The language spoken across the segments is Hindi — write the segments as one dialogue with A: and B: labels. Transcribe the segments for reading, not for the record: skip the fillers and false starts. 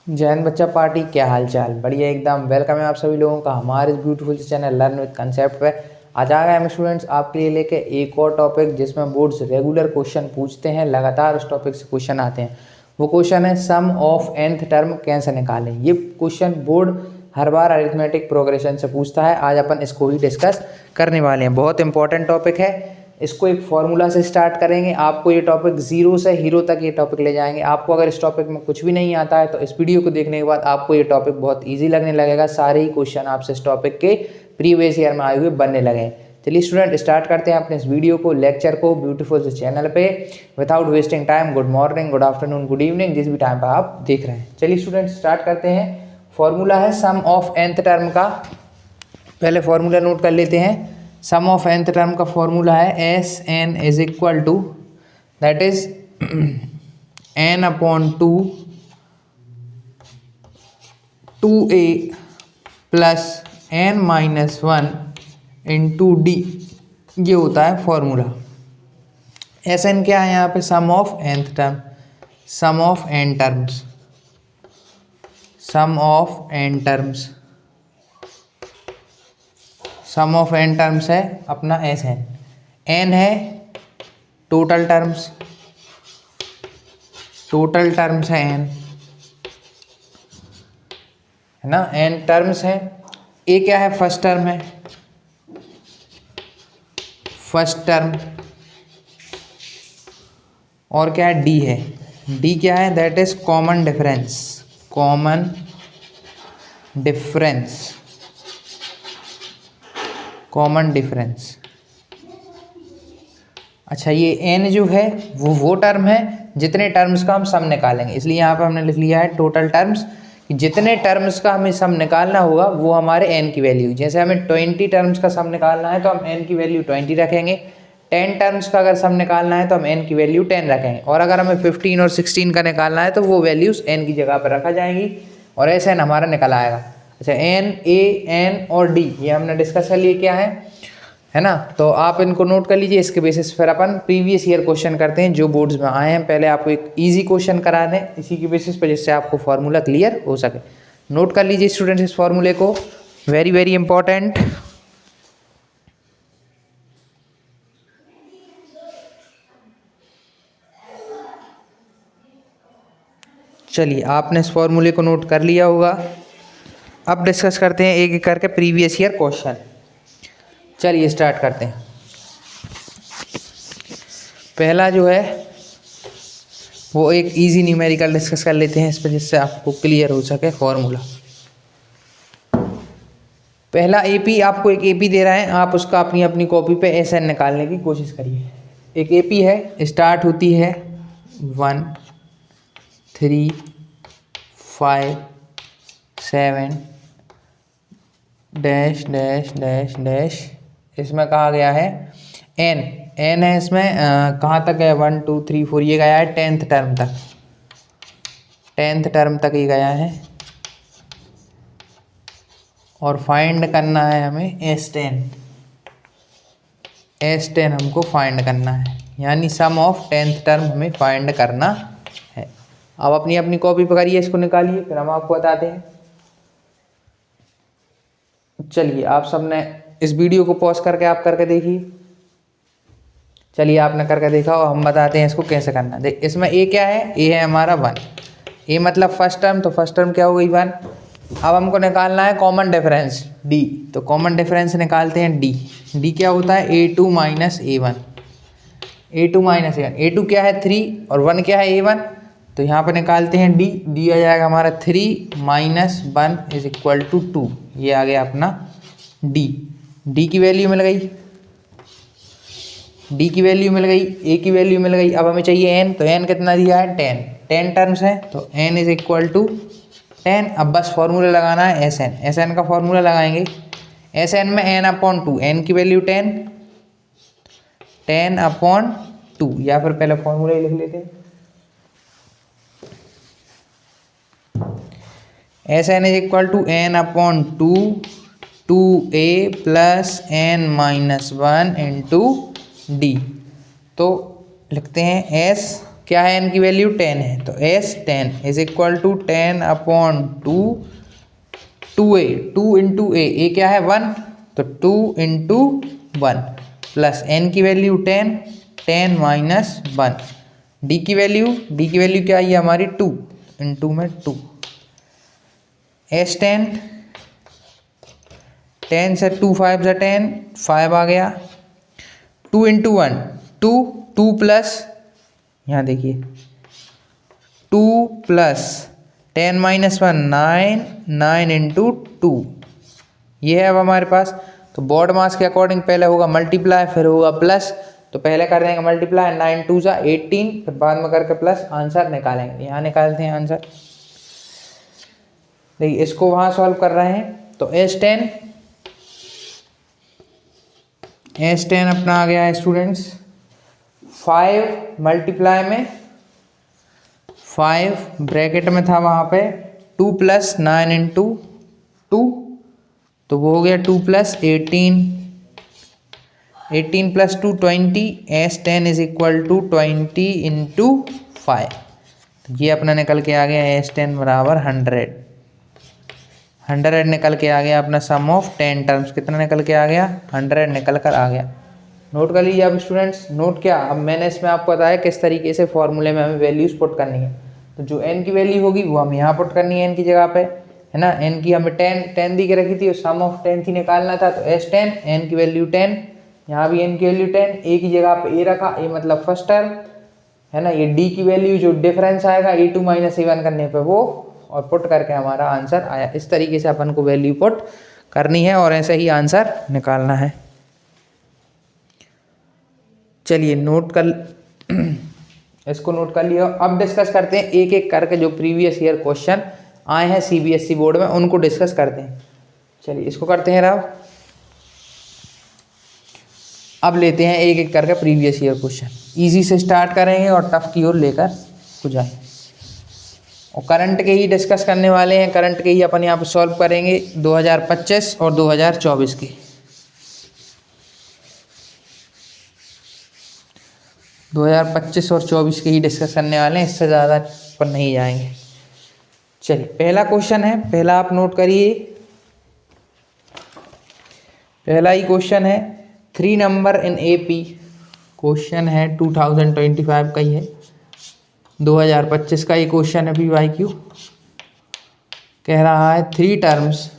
A: जय हिंद बच्चा पार्टी, क्या हाल चाल? बढ़िया एकदम। वेलकम है आप सभी लोगों का हमारे इस beautiful channel learn with concept पे। आज आ गए हम स्टूडेंट्स आपके लिए लेके एक और टॉपिक जिसमें बोर्ड्स रेगुलर क्वेश्चन पूछते हैं, लगातार उस टॉपिक से क्वेश्चन आते हैं। वो क्वेश्चन है सम ऑफ nth टर्म कैसे निकालें। ये क्वेश्चन बोर्ड हर बार अरिथमेटिक प्रोग्रेशन से पूछता है। आज अपन इसको ही डिस्कस करने वाले हैं। बहुत इंपॉर्टेंट टॉपिक है। इसको एक फॉर्मूला से स्टार्ट करेंगे। आपको ये टॉपिक जीरो से हीरो तक ये टॉपिक ले जाएंगे। आपको अगर इस टॉपिक में कुछ भी नहीं आता है तो इस वीडियो को देखने के बाद आपको ये टॉपिक बहुत इजी लगने लगेगा। सारे ही क्वेश्चन आपसे इस टॉपिक के प्रीवियस ईयर में आए हुए बनने लगे। चलिए स्टूडेंट स्टार्ट करते हैं अपने इस वीडियो को, लेक्चर को ब्यूटीफुल से चैनल पे। Without wasting time, good morning, good afternoon, good evening, जिस भी टाइम पर आप देख रहे हैं। चलिए स्टूडेंट स्टार्ट करते हैं। फॉर्मूला है सम ऑफ nth टर्म का। पहले फॉर्मूला नोट कर लेते हैं। सम ऑफ nth टर्म का फॉर्मूला है S n is equal to that is n upon two a plus n minus one into d. ये होता है फॉर्मूला। एस एन क्या है यहाँ पे? Sum of nth term, sum of n terms, sum of n terms, sum of n terms है अपना एस एन। n है टोटल टर्म्स, टोटल टर्म्स है n, है ना। n टर्म्स है। ए क्या है? फर्स्ट टर्म है, फर्स्ट टर्म। और क्या है? डी है। डी क्या है? That is common difference, common difference, common difference. अच्छा, ये n जो है वो टर्म है जितने टर्म्स का हम सम निकालेंगे। इसलिए यहाँ पे हमने लिख लिया है टोटल टर्म्स, कि जितने टर्म्स का हमें सम निकालना होगा वो हमारे n की वैल्यू। जैसे हमें 20 टर्म्स का सम निकालना है तो हम n की वैल्यू 20 रखेंगे। 10 टर्म्स का अगर सम निकालना है तो हम n की वैल्यू 10 रखेंगे। और अगर हमें 15 और 16 का निकालना है तो वो वैल्यूज n की जगह पर रखा जाएंगी और ऐसे n हमारा निकल आएगा। अच्छा, n, a, n और d ये हमने डिस्कस कर लिए क्या है ना। तो आप इनको नोट कर लीजिए। इसके बेसिस फिर अपन प्रीवियस ईयर क्वेश्चन करते हैं जो बोर्ड्स में आए हैं। पहले आपको एक इजी क्वेश्चन करा दें इसी के बेसिस पर, जिससे आपको फार्मूला क्लियर हो सके। नोट कर लीजिए स्टूडेंट्स इस फार्मूले को, वेरी वेरी इंपॉर्टेंट। चलिए आपने इस फार्मूले को नोट कर लिया होगा। अब डिस्कस करते हैं एक एक करके प्रीवियस ईयर क्वेश्चन। चलिए स्टार्ट करते हैं। पहला जो है वो एक इजी न्यूमेरिकल डिस्कस कर लेते हैं इस पर, जिससे आपको क्लियर हो सके फॉर्मूला। पहला एपी, आपको एक एपी दे रहा है, आप उसका अपनी अपनी कॉपी पे एस एन निकालने की कोशिश करिए। एक एपी है, स्टार्ट होती है 1 3 5 7 डैश डैश डैश डैश। इसमें कहा गया है n है इसमें। कहाँ तक है? 1 2 3 4, ये गया है 10th टर्म तक, 10th टर्म तक ये गया है। और फाइंड करना है हमें S10, S10 हमको फाइंड करना है, यानी सम ऑफ 10th टर्म हमें फाइंड करना है। अब अपनी अपनी कॉपी पर करिए, इसको निकालिए, फिर हम आपको बताते हैं। चलिए आप सबने इस वीडियो को पॉज करके आप करके देखिए। चलिए आपने करके देखा और हम बताते हैं इसको कैसे करना है। देख, इसमें ए क्या है? ए है हमारा 1। ए मतलब फर्स्ट टर्म, तो फर्स्ट टर्म क्या हो गई? 1। अब हमको निकालना है कॉमन डिफरेंस डी, तो कॉमन डिफरेंस निकालते हैं डी। डी क्या होता है? A2 minus A1, A2 minus A1। A2 क्या है? 3 और 1 क्या है? A1। तो यहाँ पर निकालते हैं डी। डी आ जाएगा हमारा 3 माइनस 1 इज इक्वल टू 2। ये आ गया अपना डी। डी की वैल्यू मिल गई, डी की वैल्यू मिल गई, ए की वैल्यू मिल गई। अब हमें चाहिए एन, तो एन कितना दिया है? 10। 10 टर्म्स है तो एन इज इक्वल टू 10। अब बस फॉर्मूला लगाना है एस एन। एस एन का फॉर्मूला लगाएंगे। एस एन में एन अपॉन 2, एन की वैल्यू 10, 10 अपॉन 2, या फिर पहले फॉर्मूला ही लिख लेते हैं। S n is equal to n upon 2a plus n minus 1 into d. तो लिखते हैं एस क्या है, n की वैल्यू 10 है, तो S 10 is equal to 10/2 2a, 2 into A क्या है 1, तो 2 इंटू 1 प्लस n की वैल्यू 10, 10 माइनस 1, d की वैल्यू क्या आई है हमारी 2 इंटू में 2, एस 10, 10 से 2 5 से 10, 5 आ गया, 2 इंटू 1 2, 2 प्लस यहाँ देखिए 2 प्लस 10 माइनस 1 9, 9 इंटू 2, ये है अब हमारे पास। तो बोर्ड मास के अकॉर्डिंग पहले होगा मल्टीप्लाई फिर होगा प्लस, तो पहले कर देंगे मल्टीप्लाई, 9 2 सा 18, फिर बाद में करके प्लस, आंसर निकालेंगे। यहाँ निकालते हैं आंसर, देखिए इसको वहाँ सॉल्व कर रहे हैं, तो एस टेन अपना आ गया है स्टूडेंट्स, 5 मल्टीप्लाई में 5 ब्रैकेट में था वहाँ पे 2 प्लस 9 इंटू 2, तो वो हो गया 2 plus 18, 18 plus 2 20, s 10 is equal to 20 into 5, तो ये अपना निकल के आ गया एस 10 बराबर 100 निकल के आ गया अपना सम ऑफ 10 टर्म्स, कितना निकल के आ गया 100 निकल कर आ गया। नोट कर लीजिए अब स्टूडेंट्स, नोट क्या, अब मैंने इसमें आपको बताया किस तरीके से फॉर्मूले में हमें वैल्यूज पुट करनी है, तो जो n की वैल्यू होगी वो हम यहाँ पुट करनी है n की जगह पे, है ना, n की हमें 10 दी के रखी थी, सम ऑफ 10 थी निकालना था, तो एस 10, n की वैल्यू 10, यहाँ भी n की वैल्यू 10, a की जगह पे a रखा, a मतलब फर्स्ट टर्म, है ना, ये d की वैल्यू जो डिफरेंस आएगा a2 माइनस a1 करने पे वो, और पुट करके हमारा आंसर आया। इस तरीके से अपन को वैल्यू पुट करनी है और ऐसे ही आंसर निकालना है। चलिए नोट कर इसको नोट कर लिया। अब डिस्कस करते हैं एक एक करके जो प्रीवियस ईयर क्वेश्चन आए हैं सीबीएसई बोर्ड में, उनको डिस्कस करते हैं। चलिए इसको करते हैं राव, अब लेते हैं एक एक करके प्रीवियस ईयर क्वेश्चन, इजी से स्टार्ट करेंगे और टफ की ओर लेकर हो जाएंगे, और करंट के ही डिस्कस करने वाले हैं, करंट के ही अपन यहाँ पे सॉल्व करेंगे 2025 और 2024 के। दो 2025 और 24 के ही डिस्कस करने वाले हैं, इससे ज़्यादा पर नहीं जाएंगे। चलिए पहला क्वेश्चन है, पहला आप नोट करिए, पहला ही क्वेश्चन है 3 नंबर इन एपी, क्वेश्चन है 2025 का ही है, 2025 का ये क्वेश्चन है PYQ, कह रहा है 3 terms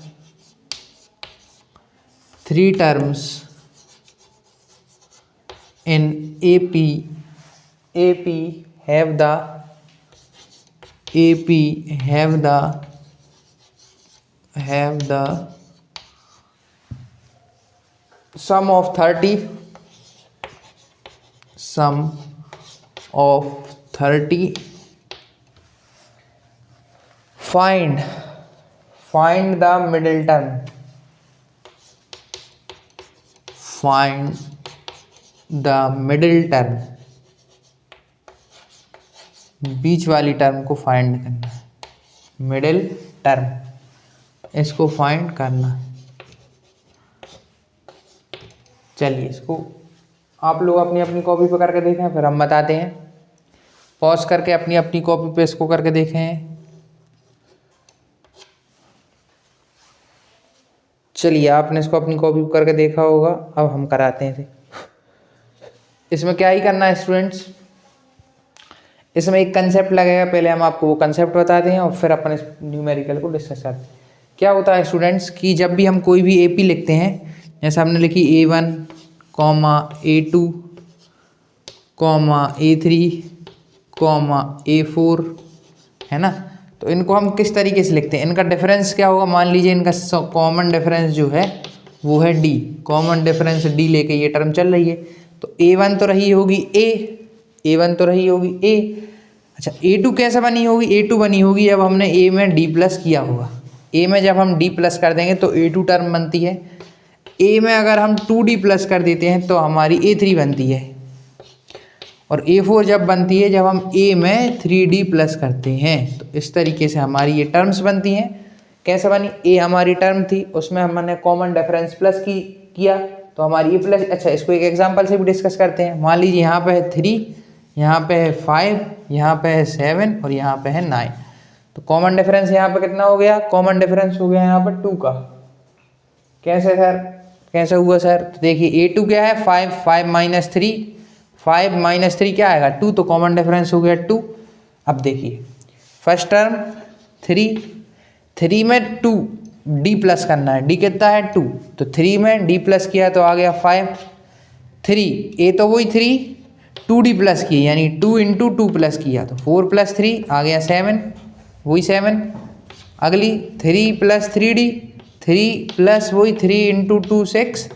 A: in AP have the sum of 30 find the middle term, बीच वाली टर्म को फाइंड करना है, मिडिल टर्म, इसको फाइंड करना है। चलिए इसको आप लोग अपनी अपनी कॉपी पे करके देखें, फिर हम बताते हैं, पॉज करके अपनी अपनी कॉपी पे इसको करके देखें। चलिए आपने इसको अपनी कॉपी पे करके देखा होगा, अब हम कराते हैं। इसमें क्या ही करना है स्टूडेंट्स, इसमें एक कंसेप्ट लगेगा, पहले हम आपको वो कंसेप्ट बताते हैं और फिर अपन इस न्यूमेरिकल को डिस्कस करते हैं। क्या होता है स्टूडेंट्स कि जब भी हम कोई भी एपी लिखते हैं, जैसे हमने लिखी A1, A2, A3, A4, है ना, तो इनको हम किस तरीके से लिखते हैं, इनका डिफरेंस क्या होगा, मान लीजिए इनका कॉमन डिफरेंस जो है वो है D, कॉमन डिफरेंस D लेके ये टर्म चल रही है, तो A1 तो रही होगी A, अच्छा A2 कैसे बनी होगी, A2 बनी होगी जब हमने A में D प्लस किया होगा, A में जब हम D प्लस कर देंगे तो A2 टर्म बनती है, A में अगर हम 2D प्लस कर देते हैं तो हमारी A3 बनती है, और A4 जब बनती है जब हम A में 3D प्लस करते हैं, तो इस तरीके से हमारी ये टर्म्स बनती हैं। कैसे बनी, A हमारी टर्म थी, उसमें हमने कॉमन डिफरेंस प्लस किया तो हमारी ये प्लस, अच्छा इसको एक एग्जांपल से भी डिस्कस करते हैं। मान लीजिए यहाँ पे है 3, यहाँ पे है 5, यहाँ पे है 7 और यहाँ पे है 9। तो कॉमन डिफरेंस यहाँ पे कितना हो गया? कॉमन डिफरेंस हो गया यहाँ पे 2 का। कैसे सर, कैसे हुआ सर? तो देखिए A2 क्या है? 5, 5 माइनस 3, 5 माइनस 3 क्या आएगा? 2। तो कॉमन डिफरेंस हो गया 2। अब देखिए फर्स्ट टर्म 3, 3 में 2 D प्लस करना है, D कितना है? 2। तो 3 में D प्लस किया तो आ गया 5, 3 A तो वही 3, 2D प्लस किया यानी 2 इंटू 2 प्लस किया तो 4 प्लस 3 आ गया 7, वही 7। अगली 3 प्लस 3D, 3 प्लस वही 3 into 2 6,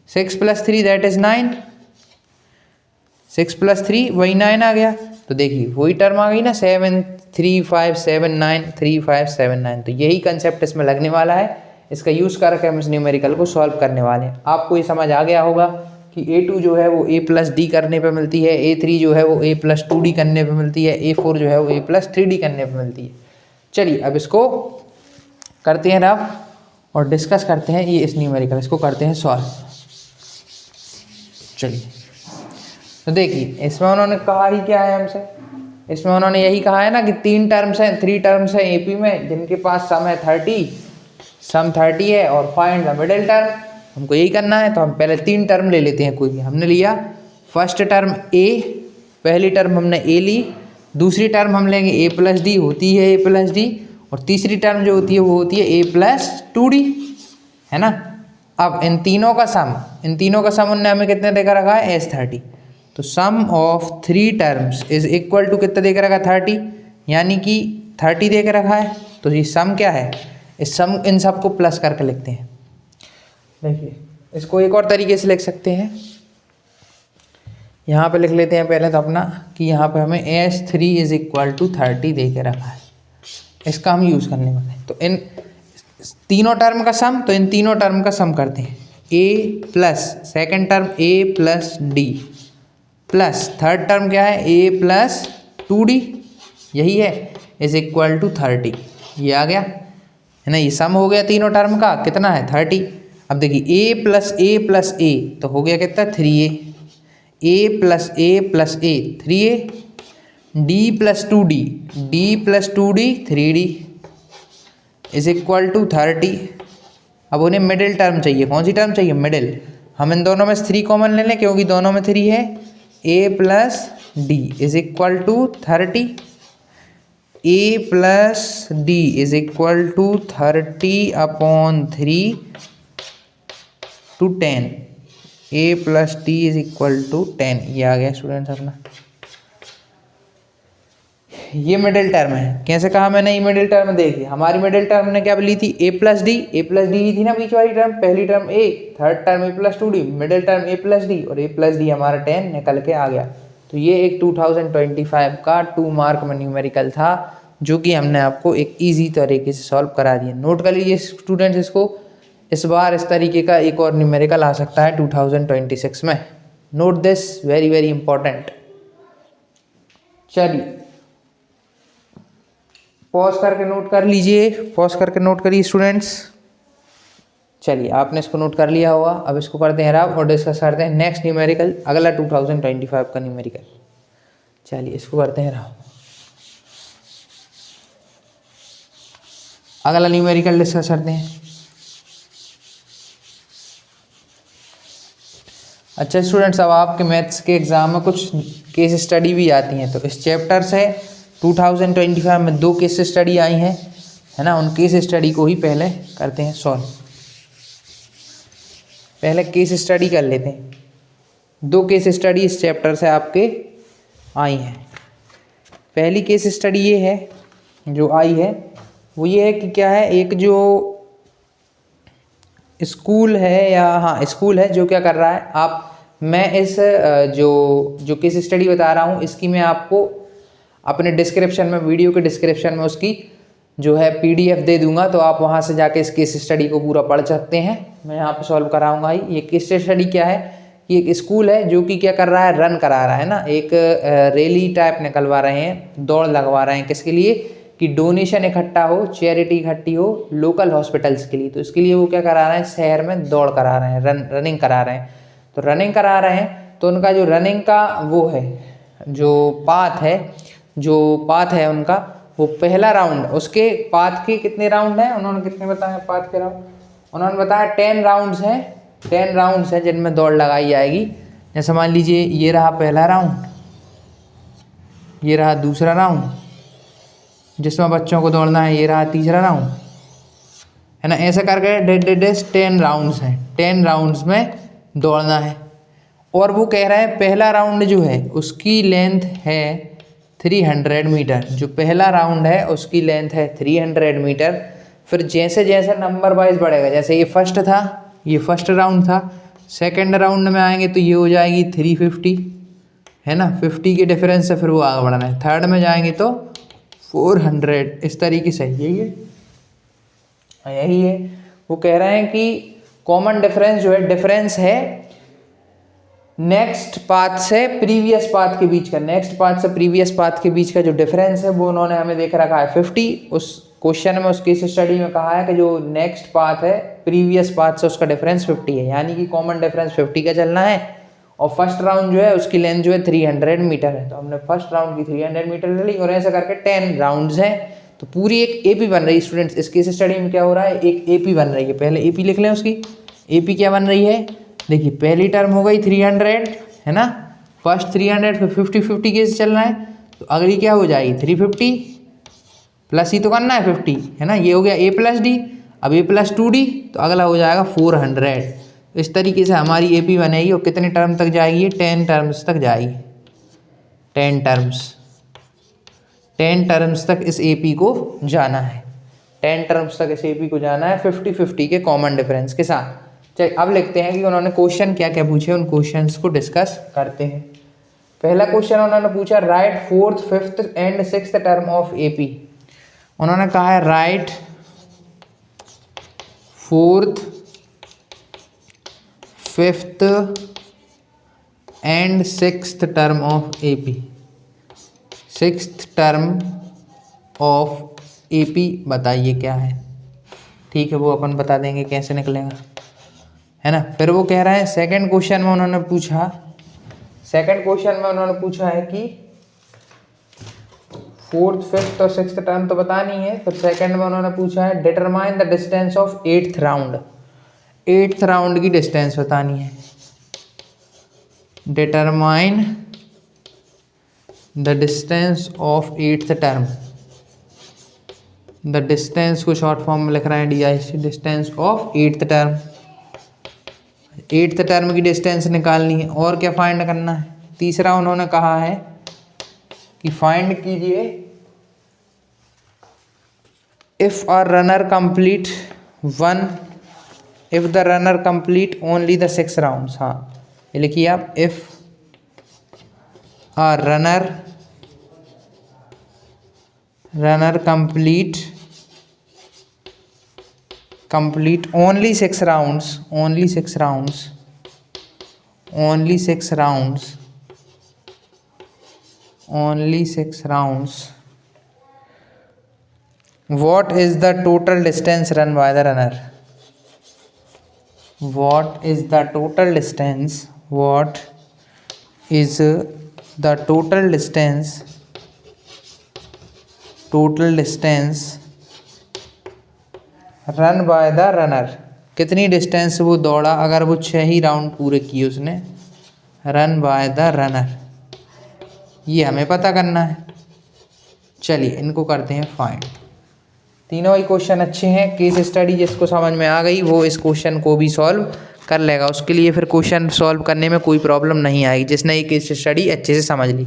A: 6 plus 3 that is 9, 6 plus 3 वही 9 आ गया। तो देखिए वही टर्म आ गई ना, 7 3 5 7 9, 3 5 7 9। तो यही कंसेप्ट इसमें लगने वाला है, इसका यूज़ करके हम इस न्यूमेरिकल को सॉल्व करने वाले हैं। आपको ये समझ आ गया होगा कि A2 जो है वो A प्लस D करने पे मिलती है, A3 जो है वो A प्लस 2D करने पे मिलती है, A4 जो है वो A प्लस 3D करने पे मिलती है। चलिए अब इसको करते हैं रब और डिस्कस करते हैं ये इस न्यूमेरिकल, इसको करते हैं सॉल्व। चलिए तो देखिए इसमें उन्होंने कहा ही क्या है हमसे, इसमें उन्होंने यही कहा है ना कि 3 टर्म्स हैं, 3 टर्म्स हैं AP में जिनके पास सम है 30, सम 30 है और फाइंड द मिडिल टर्म। हमको यही करना है तो हम पहले 3 टर्म ले लेते हैं कोई भी। हमने लिया फर्स्ट टर्म A, पहली टर्म हमने A ली, दूसरी टर्म हम लेंगे A प्लस D, होती है A प्लस D, और तीसरी टर्म जो होती है वो होती है A प्लस 2D, है ना। अब इन तीनों का सम उनने हमें कितने देकर रखा है? S30। तो sum of 3 terms is equal to कितना देकर रखा? 30, यानी कि 30 देकर रखा है। तो ये सम क्या है? इस सम इन सब को प्लस करके लिखते हैं। देखिए इसको एक और तरीके से लिख सकते हैं, यहाँ पे लिख लेते हैं पहले तो अपना कि यहाँ पे हमें S3 इज इक्वल टू 30 दे के रखा है, इसका हम यूज़ करने वाले हैं। तो इन तीनों टर्म का सम, तो इन तीनों टर्म का सम करते हैं। A plus second term A plus D plus third term क्या है? A प्लस 2D, यही है, इज इक्वल टू 30। ये आ गया है ना, ये सम हो गया तीनों टर्म का, कितना है? 30। अब देखिए A plus A plus A तो हो गया कितना? 3A, A plus A plus A 3A, D plus 2D, D plus 2D 3D is equal to 30। अब उन्हें मिडिल टर्म चाहिए, कौन सी टर्म चाहिए? मिडिल। हम इन दोनों में 3 कॉमन ले लें क्योंकि दोनों में 3 है। A plus D is equal to 30, A plus D is equal to 30 upon 3 to 10, A plus D is equal to 10। ये आ गया स्टूडेंट्स अपना, ये मिडिल टर्म है। कैसे कहा मैंने ये मिडिल टर्म? देखिए हमारी मिडिल टर्म ने क्या ली थी? A plus D, A plus D ही थी ना बीच वाली टर्म, पहली term A, third term A plus 2D, middle term A plus D, और A प्लस डी हमारा 10 निकल के आ गया। तो ये एक 2025 का 2 मार्क में न्यूमेरिकल था जो कि हमने आपको एक ईजी तरीके से सॉल्व करा दिया। नोट कर लीजिए स्टूडेंट्स इसको, इस बार इस तरीके का एक और न्यूमेरिकल आ सकता है 2026 में। Note this, very very important. चलिए पॉज करके नोट कर लीजिए, पॉज करके नोट करिए स्टूडेंट्स। चलिए आपने इसको नोट कर लिया होगा, अब इसको करते हैं रब और डिस्कस करते हैं नेक्स्ट न्यूमेरिकल, अगला 2025 का न्यूमेरिकल। चलिए इसको करते हैं रब, अगला न्यूमेरिकल डिस्कस करते हैं। अच्छा स्टूडेंट्स, अब आपके मैथ्स के एग्जाम में कुछ केस स्टडी भी आती हैं, तो इस चैप्टर से 2025 में 2 केस स्टडी आई हैं, है ना। उन केस स्टडी को ही पहले करते हैं सॉल्व। पहले केस स्टडी कर लेते हैं। 2 केस स्टडी इस चैप्टर से आपके आई हैं। पहली केस स्टडी ये है जो आई है, वो ये है कि क्या है, एक जो स्कूल है, या हाँ स्कूल है, जो क्या कर रहा है, मैं इस जो केस स्टडी बता रहा हूँ इसकी मैं आपको अपने डिस्क्रिप्शन में, वीडियो के डिस्क्रिप्शन में उसकी जो है PDF दे दूंगा, तो आप वहाँ से जाके इस केस स्टडी को पूरा पढ़ सकते हैं। मैं यहाँ पे सॉल्व कराऊंगा ही। ये केस स्टडी क्या है कि एक स्कूल है जो कि क्या कर रहा है, रन करा रहा है ना, एक रैली टाइप निकलवा रहे हैं, दौड़ लगवा रहे हैं, किसके लिए कि डोनेशन इकट्ठा हो, चैरिटी इकट्ठी हो लोकल हॉस्पिटल्स के लिए। तो इसके लिए वो क्या करा रहे हैं, शहर में दौड़ करा रहे हैं, रनिंग करा रहे हैं। तो रनिंग करा रहे हैं तो उनका जो रनिंग का वो है, जो पाथ है उनका, वो पहला राउंड, उसके पाथ के कितने राउंड हैं, उन्होंने कितने बताया पाथ के राउंड, उन्होंने बताया 10 राउंड्स हैं, 10 राउंड्स हैं जिनमें दौड़ लगाई जाएगी। जैसे मान लीजिए ये रहा पहला राउंड, ये रहा दूसरा राउंड जिसमें बच्चों को दौड़ना है, ये रहा तीसरा राउंड, है ना। ऐसे करके 10 राउंड्स हैं, 10 राउंड्स में दौड़ना है। और वो कह रहे हैं पहला राउंड जो है उसकी लेंथ है 300 मीटर, जो पहला राउंड है उसकी लेंथ है 300 मीटर। फिर जैसे जैसे नंबर वाइज बढ़ेगा, जैसे ये फर्स्ट था, ये फर्स्ट राउंड था, सेकंड राउंड में आएंगे तो ये हो जाएगी 350, है ना, 50 के डिफरेंस से फिर वो आगे बढ़ना है। थर्ड में जाएंगे तो 400, इस तरीके से यही है। वो कह रहे हैं कि कॉमन डिफरेंस जो है, डिफरेंस है नेक्स्ट पाथ से प्रीवियस पाथ के बीच का, नेक्स्ट पाथ से प्रीवियस पाथ के बीच का जो डिफरेंस है वो उन्होंने हमें देख रखा है 50। उस क्वेश्चन में, उस केस स्टडी में कहा है कि जो नेक्स्ट पाथ है प्रीवियस पाथ से उसका डिफरेंस 50 है, यानी कि कॉमन डिफरेंस 50 का चलना है। और फर्स्ट राउंड जो है उसकी लेंथ जो है 300 मीटर है, तो हमने फर्स्ट राउंड की 300 मीटर ले ली। और ऐसा करके 10 राउंड्स हैं, तो पूरी एक एपी बन रही है स्टूडेंट्स। इस केस स्टडी में क्या हो रहा है, एक एपी बन रही है। पहले एपी लिख लें उसकी, एपी क्या बन रही है, देखिए पहली टर्म हो गई 300, है ना, फर्स्ट 300, फिर 50-50 केस चल रहा है, तो अगली क्या हो जाएगी 350 प्लस ही तो करना है 50, है ना, ये हो गया a प्लस डी। अब a प्लस 2d, तो अगला हो जाएगा 400। इस तरीके से हमारी एपी बनेगी। और कितने टर्म तक जाएगी, 10 टर्म्स तक जाएगी, 10 टर्म्स तक इस एपी को जाना है, 10 टर्म्स तक इस एपी को जाना है 50-50 के कॉमन डिफरेंस के साथ। चलिए अब लिखते हैं कि उन्होंने क्वेश्चन क्या क्या पूछे, उन क्वेश्चंस को डिस्कस करते हैं। पहला क्वेश्चन उन्होंने पूछा right 4th, 5th and 6th term of AP. उन्होंने कहा है right 4th, 5th and 6th term of AP. 6th term of AP बताइए क्या है। ठीक है, वो अपन बता देंगे कैसे निकलेगा, है ना। फिर वो कह रहे हैं सेकंड क्वेश्चन में उन्होंने पूछा, है कि 4th, 5th और 6th टर्म तो बतानी है। फिर सेकंड में उन्होंने पूछा है determine the distance of 8th round. 8th round की डिस्टेंस बतानी है। Determine the distance of 8th term. The distance को शॉर्ट फॉर्म में लिख रहे हैं DIC, distance of 8th term. 8th term की डिस्टेंस निकालनी है। और क्या फाइंड करना है। तीसरा उन्होंने कहा है कि फाइंड कीजिए if the runner complete only the 6 rounds. हाँ, ये लिखिए आप, if a runner complete only 6 rounds, what is the total distance run by the runner? What is the total distance run by the runner. कितनी डिस्टेंस वो दौड़ा अगर वो 6 ही राउंड पूरे किए उसने, रन बाय द रनर, ये हमें पता करना है। चलिए इनको करते हैं फाइंड। तीनों ही क्वेश्चन अच्छे हैं। केस स्टडी जिसको समझ में आ गई वो इस क्वेश्चन को भी सॉल्व कर लेगा, उसके लिए फिर क्वेश्चन सॉल्व करने में कोई प्रॉब्लम नहीं आएगी जिसने ये केस स्टडी अच्छे से समझ ली।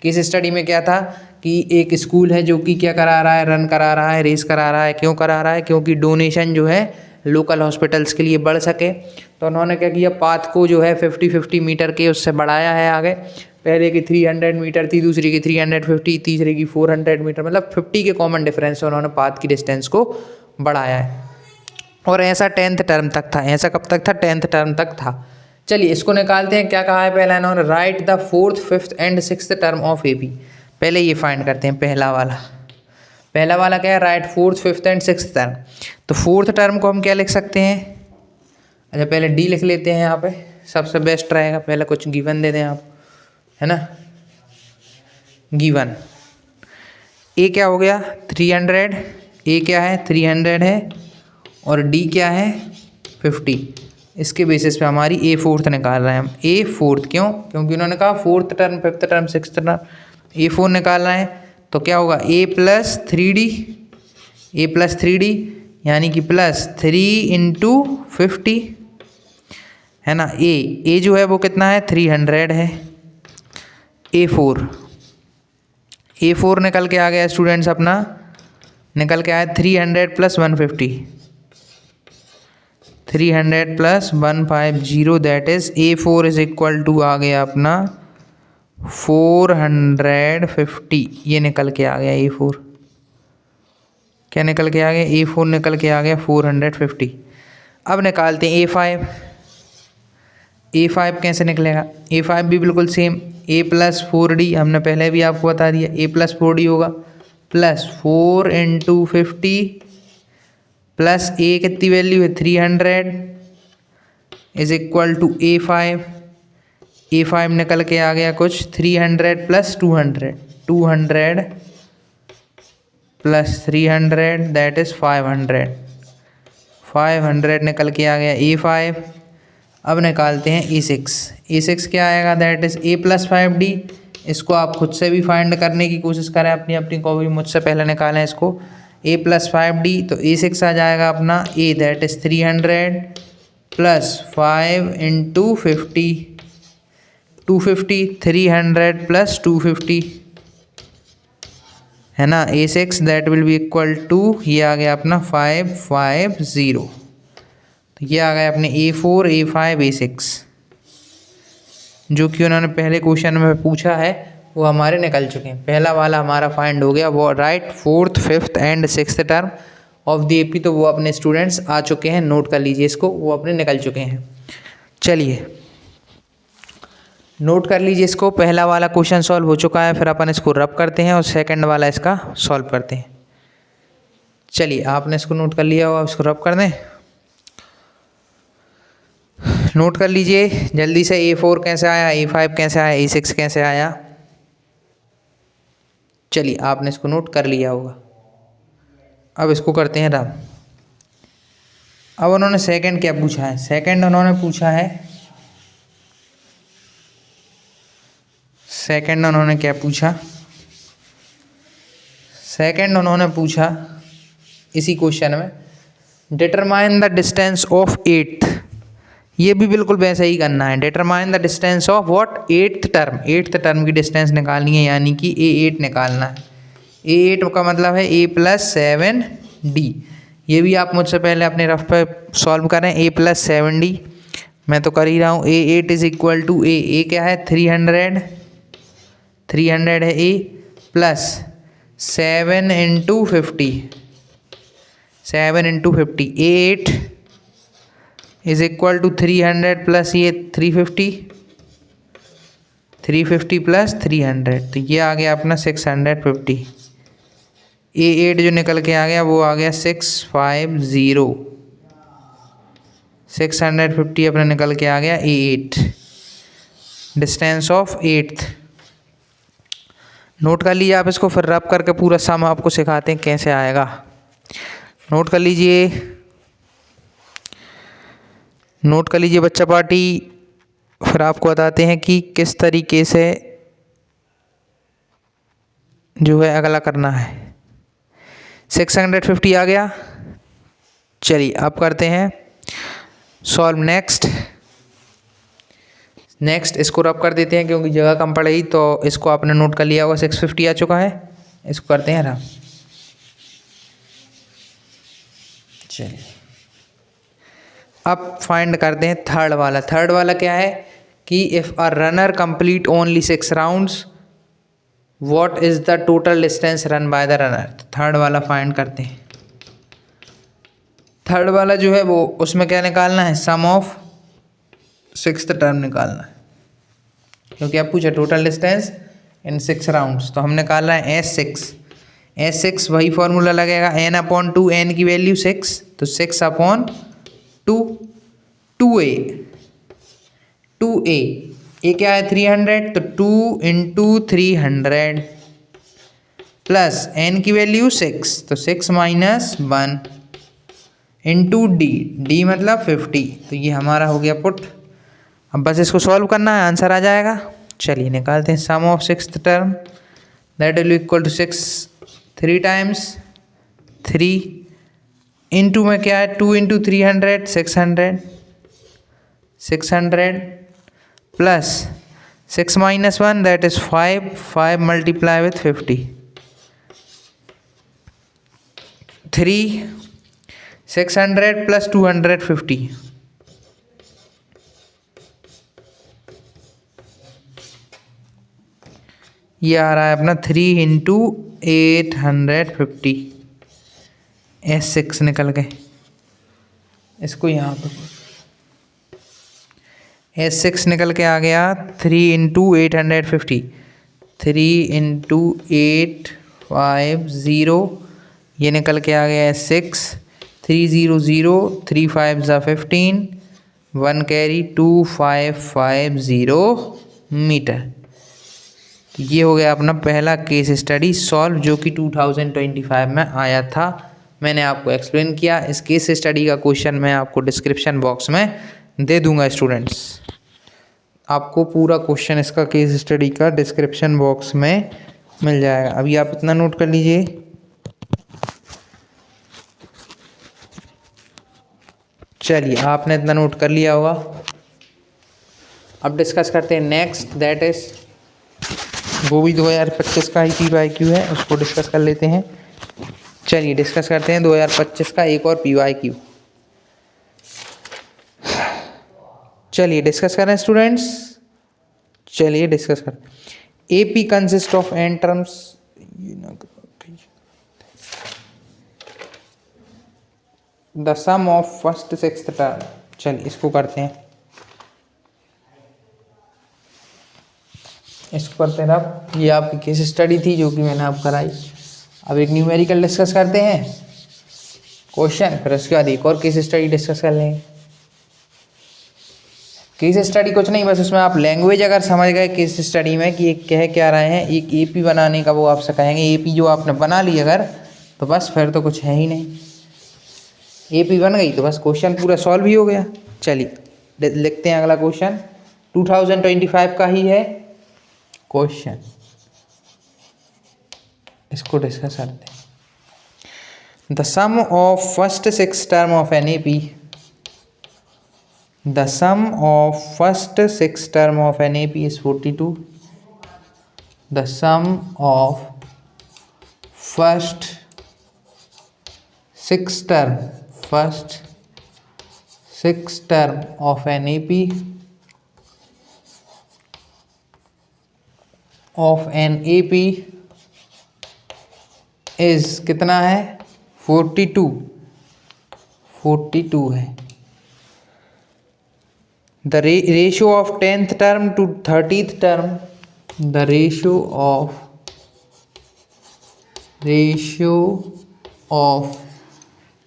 A: केस स्टडी में क्या था कि एक स्कूल है जो कि क्या करा रहा है, रन करा रहा है, रेस करा रहा है। क्यों करा रहा है, क्योंकि डोनेशन जो है लोकल हॉस्पिटल्स के लिए बढ़ सके। तो उन्होंने क्या किया, पाथ को जो है 50-50 मीटर के उससे बढ़ाया है आगे। पहले की 300 मीटर थी, दूसरी की 350, तीसरे की 400 मीटर, मतलब 50 के कॉमन डिफरेंस से उन्होंने पाथ की डिस्टेंस को बढ़ाया है। और ऐसा 10th टर्म तक था। ऐसा कब तक था, 10th टर्म तक था। चलिए इसको निकालते हैं। क्या कहा है पहला इन्होंने, right the 4th, 5th and 6th term of AP. पहले ये फाइंड करते हैं पहला वाला क्या है, right 4th, 5th and 6th term. तो 4th टर्म को हम क्या लिख सकते हैं, अच्छा पहले डी लिख लेते हैं यहाँ पे, सबसे बेस्ट रहेगा। पहले कुछ गिवन दे दें आप, है ना। गिवन। ए क्या हो गया 300, ए क्या है 300 है, और डी क्या है 50। इसके बेसिस पे हमारी ए फोर्थ निकाल रहे हैं हम। ए फोर्थ क्यों? क्योंकि उन्होंने कहा fourth term, fifth term, sixth term, A four निकाल रहे हैं। तो क्या होगा ए प्लस थ्री डी यानी कि प्लस 3 इंटू 50 है ना। ए जो है वो कितना है 300 है। ए फोर निकल के आ गया स्टूडेंट्स, अपना निकल के आया 300 plus 150, 300 plus 150, that is A four is equal to आ गया अपना 450। ये निकल के आ गया ए फोर। क्या निकल के आ गया? ए फोर निकल के आ गया 450। अब निकालते हैं ए फाइव कैसे निकलेगा? ए फाइव भी बिल्कुल सेम, ए प्लस 4D हमने पहले भी आपको बता दिया, ए प्लस 4D होगा, प्लस 4 इंटू 50 प्लस ए कितनी वैल्यू है 300 is equal to a five निकल के आ गया कुछ 300 प्लस 200 प्लस 300 दैट इज 500 निकल के आ गया ए फाइव। अब निकालते हैं ए सिक्स क्या आएगा? That is A plus 5D। इसको आप खुद से भी फाइंड करने की कोशिश करें अपनी अपनी कॉपी, मुझसे पहले निकालें इसको। ए प्लस 5D तो ए सिक्स आ जाएगा अपना A, that is 300 plus 5 into 50, 250, 300 plus 250 है ना। A six that will be equal to, ये आ गया अपना 550। तो ये आ गया अपने ए फोर, ए फाइव, ए सिक्स, जो कि उन्होंने पहले क्वेश्चन में पूछा है वो हमारे निकल चुके हैं। पहला वाला हमारा फाइंड हो गया वो right, fourth, fifth and sixth term of the AP. तो वो अपने स्टूडेंट्स आ चुके हैं, नोट कर लीजिए इसको, वो अपने निकल चुके हैं। चलिए नोट कर लीजिए इसको, पहला वाला क्वेश्चन सॉल्व हो चुका है, फिर अपन इसको रब करते हैं और सेकंड वाला इसका सॉल्व करते हैं। चलिए आपने इसको नोट कर लिया होगा, इसको रब कर दें। नोट कर लीजिए जल्दी से, ए फोर कैसे आया, ए फाइव कैसे आया, ए सिक्स कैसे आया। चलिए आपने इसको नोट कर लिया होगा। अब इसको करते हैं रब। अब उन्होंने सेकंड क्या पूछा है? सेकंड उन्होंने पूछा है, सेकंड उन्होंने क्या पूछा? सेकंड उन्होंने पूछा इसी क्वेश्चन में, determine the distance of eighth. ये भी बिल्कुल वैसे ही करना है, determine the distance of what, eighth term की डिस्टेंस निकालनी है, यानी कि ए8 निकालना है। ए8 का मतलब है ए प्लस 7D। ये भी आप मुझसे पहले अपने रफ पे सॉल्व करें, ए प्लस 7D मैं तो कर ही रहा हूँ। A is equal to A क्या है 300 है ए, plus 7 into 50, 7 into 50, A is equal to 300 plus ये 350 प्लस 300, तो ये आ गया अपना 650। ए8 जो निकल के आ गया वो आ गया 650, 650 अपना निकल के आ गया A eight, distance of eighth. Note कर लीजिए आप इसको, फिर रब करके पूरा सम आपको सिखाते हैं कैसे आएगा। नोट कर लीजिए, नोट कर लीजिए बच्चा पार्टी, फिर आपको बताते हैं कि किस तरीके से जो है अगला करना है। 650 आ गया। चलिए अब करते हैं सॉल्व नेक्स्ट इसको रब कर देते हैं क्योंकि जगह कम पड़ेगी, तो इसको आपने नोट कर लिया होगा। 650 आ चुका है, इसको करते हैं रब। चलिए अब फाइंड करते हैं थर्ड वाला क्या है कि if a runner complete only 6 rounds what is the total distance run by the runner. Third वाला फाइंड करते हैं। थर्ड वाला जो है वो उसमें क्या निकालना है, सम ऑफ सिक्स्थ टर्म निकालना है, क्योंकि आप पूछा टोटल डिस्टेंस इन 6 राउंड्स, तो हम निकाल रहे हैं S6 वही फॉर्मूला लगेगा n/2, n की वैल्यू 6, तो 6/2 2a, ए क्या है 300, तो 2 इंटू 300 प्लस n की वैल्यू 6, तो 6 माइनस 1 इंटू डी मतलब 50। तो ये हमारा हो गया पुट। अब बस इसको सॉल्व करना है, आंसर आ जाएगा। चलिए निकालते हैं। Sum of sixth term that will equal to 6 3 times 3 into में क्या है 2 into 300 600 plus 6 minus 1 that is 5 multiply with 50 3 600 plus 250 ये आ रहा है अपना 3 इंटू 850 S6 निकल गए। इसको यहाँ पर S6 निकल के आ गया 3 इंटू 850 3 इंटू 850 ये निकल के आ गया S6 300 3 5 ज़ा 15 1 कैरी 2550 मीटर। ये हो गया अपना पहला केस स्टडी सॉल्व, जो कि 2025 में आया था। मैंने आपको एक्सप्लेन किया। इस केस स्टडी का क्वेश्चन मैं आपको डिस्क्रिप्शन बॉक्स में दे दूंगा स्टूडेंट्स। आपको पूरा क्वेश्चन इसका केस स्टडी का डिस्क्रिप्शन बॉक्स में मिल जाएगा। अभी आप इतना नोट कर लीजिए। चलिए आपने इतना नोट कर लिया होगा। अब डिस्कस करते हैं नेक्स्ट, दैट इज वो भी 2025 का ही PYQ है, उसको डिस्कस कर लेते हैं। चलिए डिस्कस करते हैं 2025 का एक और PYQ। चलिए डिस्कस करें स्टूडेंट्स। चलिए डिस्कस करें। AP consist of n terms, the sum of first sixth term. चलिए इसको करते हैं, इसको करते हैं। अब ये आपकी केस स्टडी थी जो कि मैंने आप कराई। अब एक न्यूमेरिकल डिस्कस करते हैं क्वेश्चन, फिर उसके बाद एक और केस स्टडी डिस्कस कर लेंगे। केस स्टडी कुछ नहीं, बस उसमें आप लैंग्वेज अगर समझ गए केस स्टडी में कि एक कह क्या रहे हैं, एक AP बनाने का वो आपसे कहेंगे। AP जो आपने बना ली अगर, तो बस फिर तो कुछ है ही नहीं। AP बन गई तो बस क्वेश्चन पूरा सॉल्व ही हो गया। चलिए लिखते हैं अगला क्वेश्चन, 2025 का ही है क्वेश्चन, इसको डिस्कस करते हैं। The sum of first six term of an AP, the sum of first six term of an AP is 42। The sum of first six term of an AP is कितना है 42 है। The ratio of 10th term to 30th term, the ratio of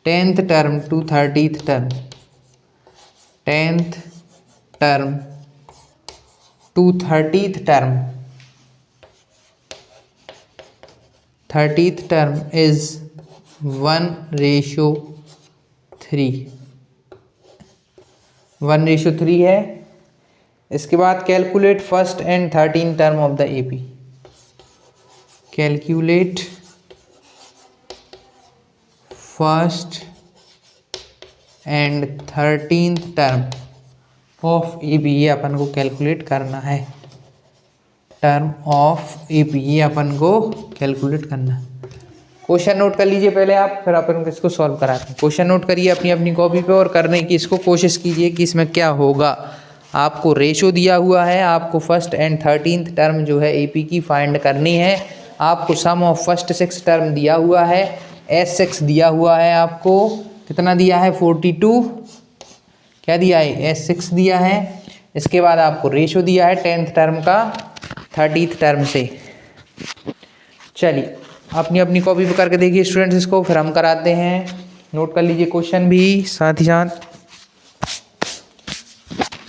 A: 10th term to 30th term, 10th term to 30th term, 30th term is 1:3, 1:3 है। इसके बाद calculate first and 13th term of the AP, calculate first and 13th term of AP, ये अपन को कैलकुलेट करना है। टर्म ऑफ AP ये अपन को कैलकुलेट करना है। क्वेश्चन नोट कर लीजिए पहले आप, फिर अपन इसको सॉल्व कराते हैं। क्वेश्चन नोट करिए अपनी अपनी कॉपी पे और करने की इसको कोशिश कीजिए कि इसमें क्या होगा। आपको रेशो दिया हुआ है, आपको फर्स्ट एंड 13th टर्म जो है AP की फाइंड करनी है। आपको सम ऑफ फर्स्ट सिक्स टर्म दिया हुआ है, S6 दिया हुआ है। आपको कितना दिया है 42, क्या दिया है S6 दिया है। इसके बाद आपको रेशो दिया है 10th टर्म का 30th टर्म से। चलिए अपनी अपनी कॉपी पे करके देखिए स्टूडेंट्स इसको, फिर हम कराते हैं। नोट कर लीजिए क्वेश्चन भी साथ ही साथ।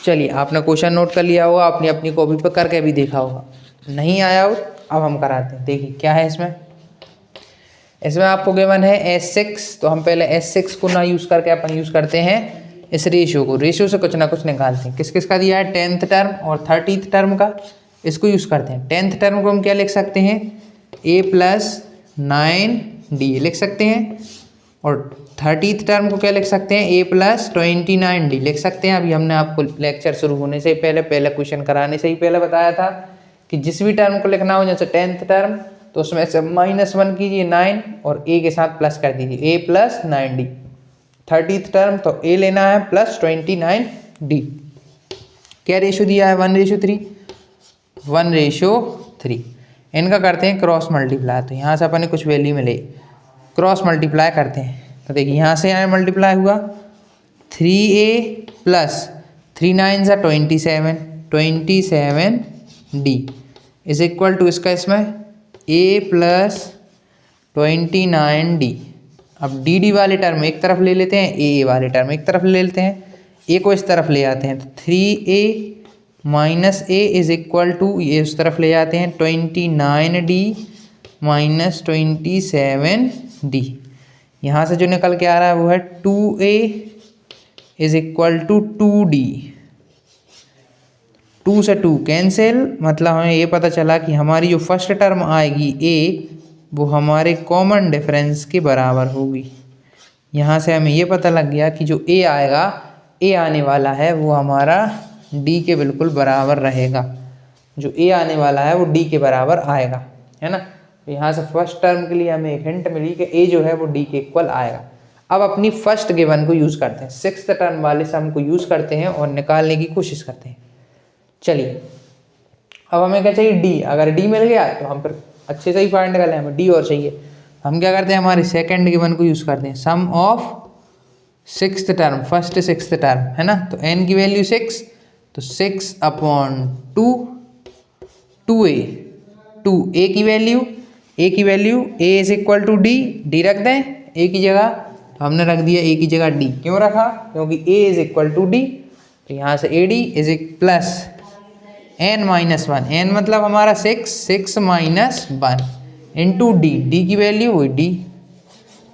A: चलिए आपने क्वेश्चन नोट कर लिया होगा, अपनी अपनी कॉपी पे करके भी देखा होगा। नहीं आया हो अब हम कराते हैं। देखिए क्या है इसमें, इसमें आपको गिवन है S6, तो हम पहले S6 को ना यूज़ करके अपन यूज़ करते हैं इस रेशियो को। रेशियो से कुछ ना कुछ निकालते हैं। किस किस का दिया है, 10th टर्म और 30th टर्म का, इसको यूज़ करते हैं। 10th टर्म को हम क्या लिख सकते हैं, a + 9d लिख सकते हैं, और 30th टर्म को क्या लिख सकते हैं, a + 29d लिख सकते हैं। अभी हमने आपको लेक्चर शुरू होने से ही पहले क्वेश्चन कराने से ही पहले बताया था कि जिस भी टर्म को लिखना हो, जैसे 10th टर्म, तो उसमें से -1 कीजिए 9 और a के साथ प्लस कर दीजिए, a + 9d। 30th टर्म तो a लेना है + 29d। क्या रेशियो दिया है, 1:3, 1:3। इनका करते हैं क्रॉस मल्टीप्लाई। तो यहाँ से अपने कुछ वैल्यू मिले, क्रॉस मल्टीप्लाई करते हैं। तो देखिए यहाँ से यहाँ मल्टीप्लाई हुआ, 3a + 3 9 = 27, 27d is equal to इसका इसमें a + 29d। अब डी वाले टर्म एक तरफ ले लेते हैं, ए वाले टर्म एक तरफ ले लेते हैं, ए को इस तरफ ले आते हैं, तो 3a - a is equal to, ये उस तरफ ले जाते हैं, 29d - 27d। यहाँ से जो निकल के आ रहा है वो है 2a is equal to 2d। 2 से 2 कैंसिल, मतलब हमें ये पता चला कि हमारी जो फर्स्ट टर्म आएगी a, वो हमारे कॉमन डिफरेंस के बराबर होगी। यहाँ से हमें ये पता लग गया कि जो a आएगा, a आने वाला है वो हमारा d के बिल्कुल बराबर रहेगा। जो a आने वाला है वो d के बराबर आएगा, है ना। तो यहाँ से फर्स्ट टर्म के लिए हमें एक हिंट मिली कि a जो है वो d के इक्वल आएगा। अब अपनी फर्स्ट गिवन को यूज़ करते हैं, 6th टर्म वाले सम को यूज़ करते हैं और निकालने की कोशिश करते हैं। चलिए, अब हमें क्या चाहिए, d। अगर d मिल गया तो हम फिर अच्छे से ही फाइंड कर लें, हमें d और चाहिए। हम क्या करते हैं, हमारी सेकंड गिवन को यूज़ करते हैं, sum of 6th term, first 6th term, है ना। तो n की वैल्यू 6, तो 6/2, 2a, 2a की value a is equal to d रख दें a की जगह, तो हमने रख दिया a की जगह d। क्यों रखा, क्योंकि a is equal to d। तो यहाँ से ad is plus n - 1, n मतलब हमारा 6, 6 - 1 इंटू d की वैल्यू हुई d,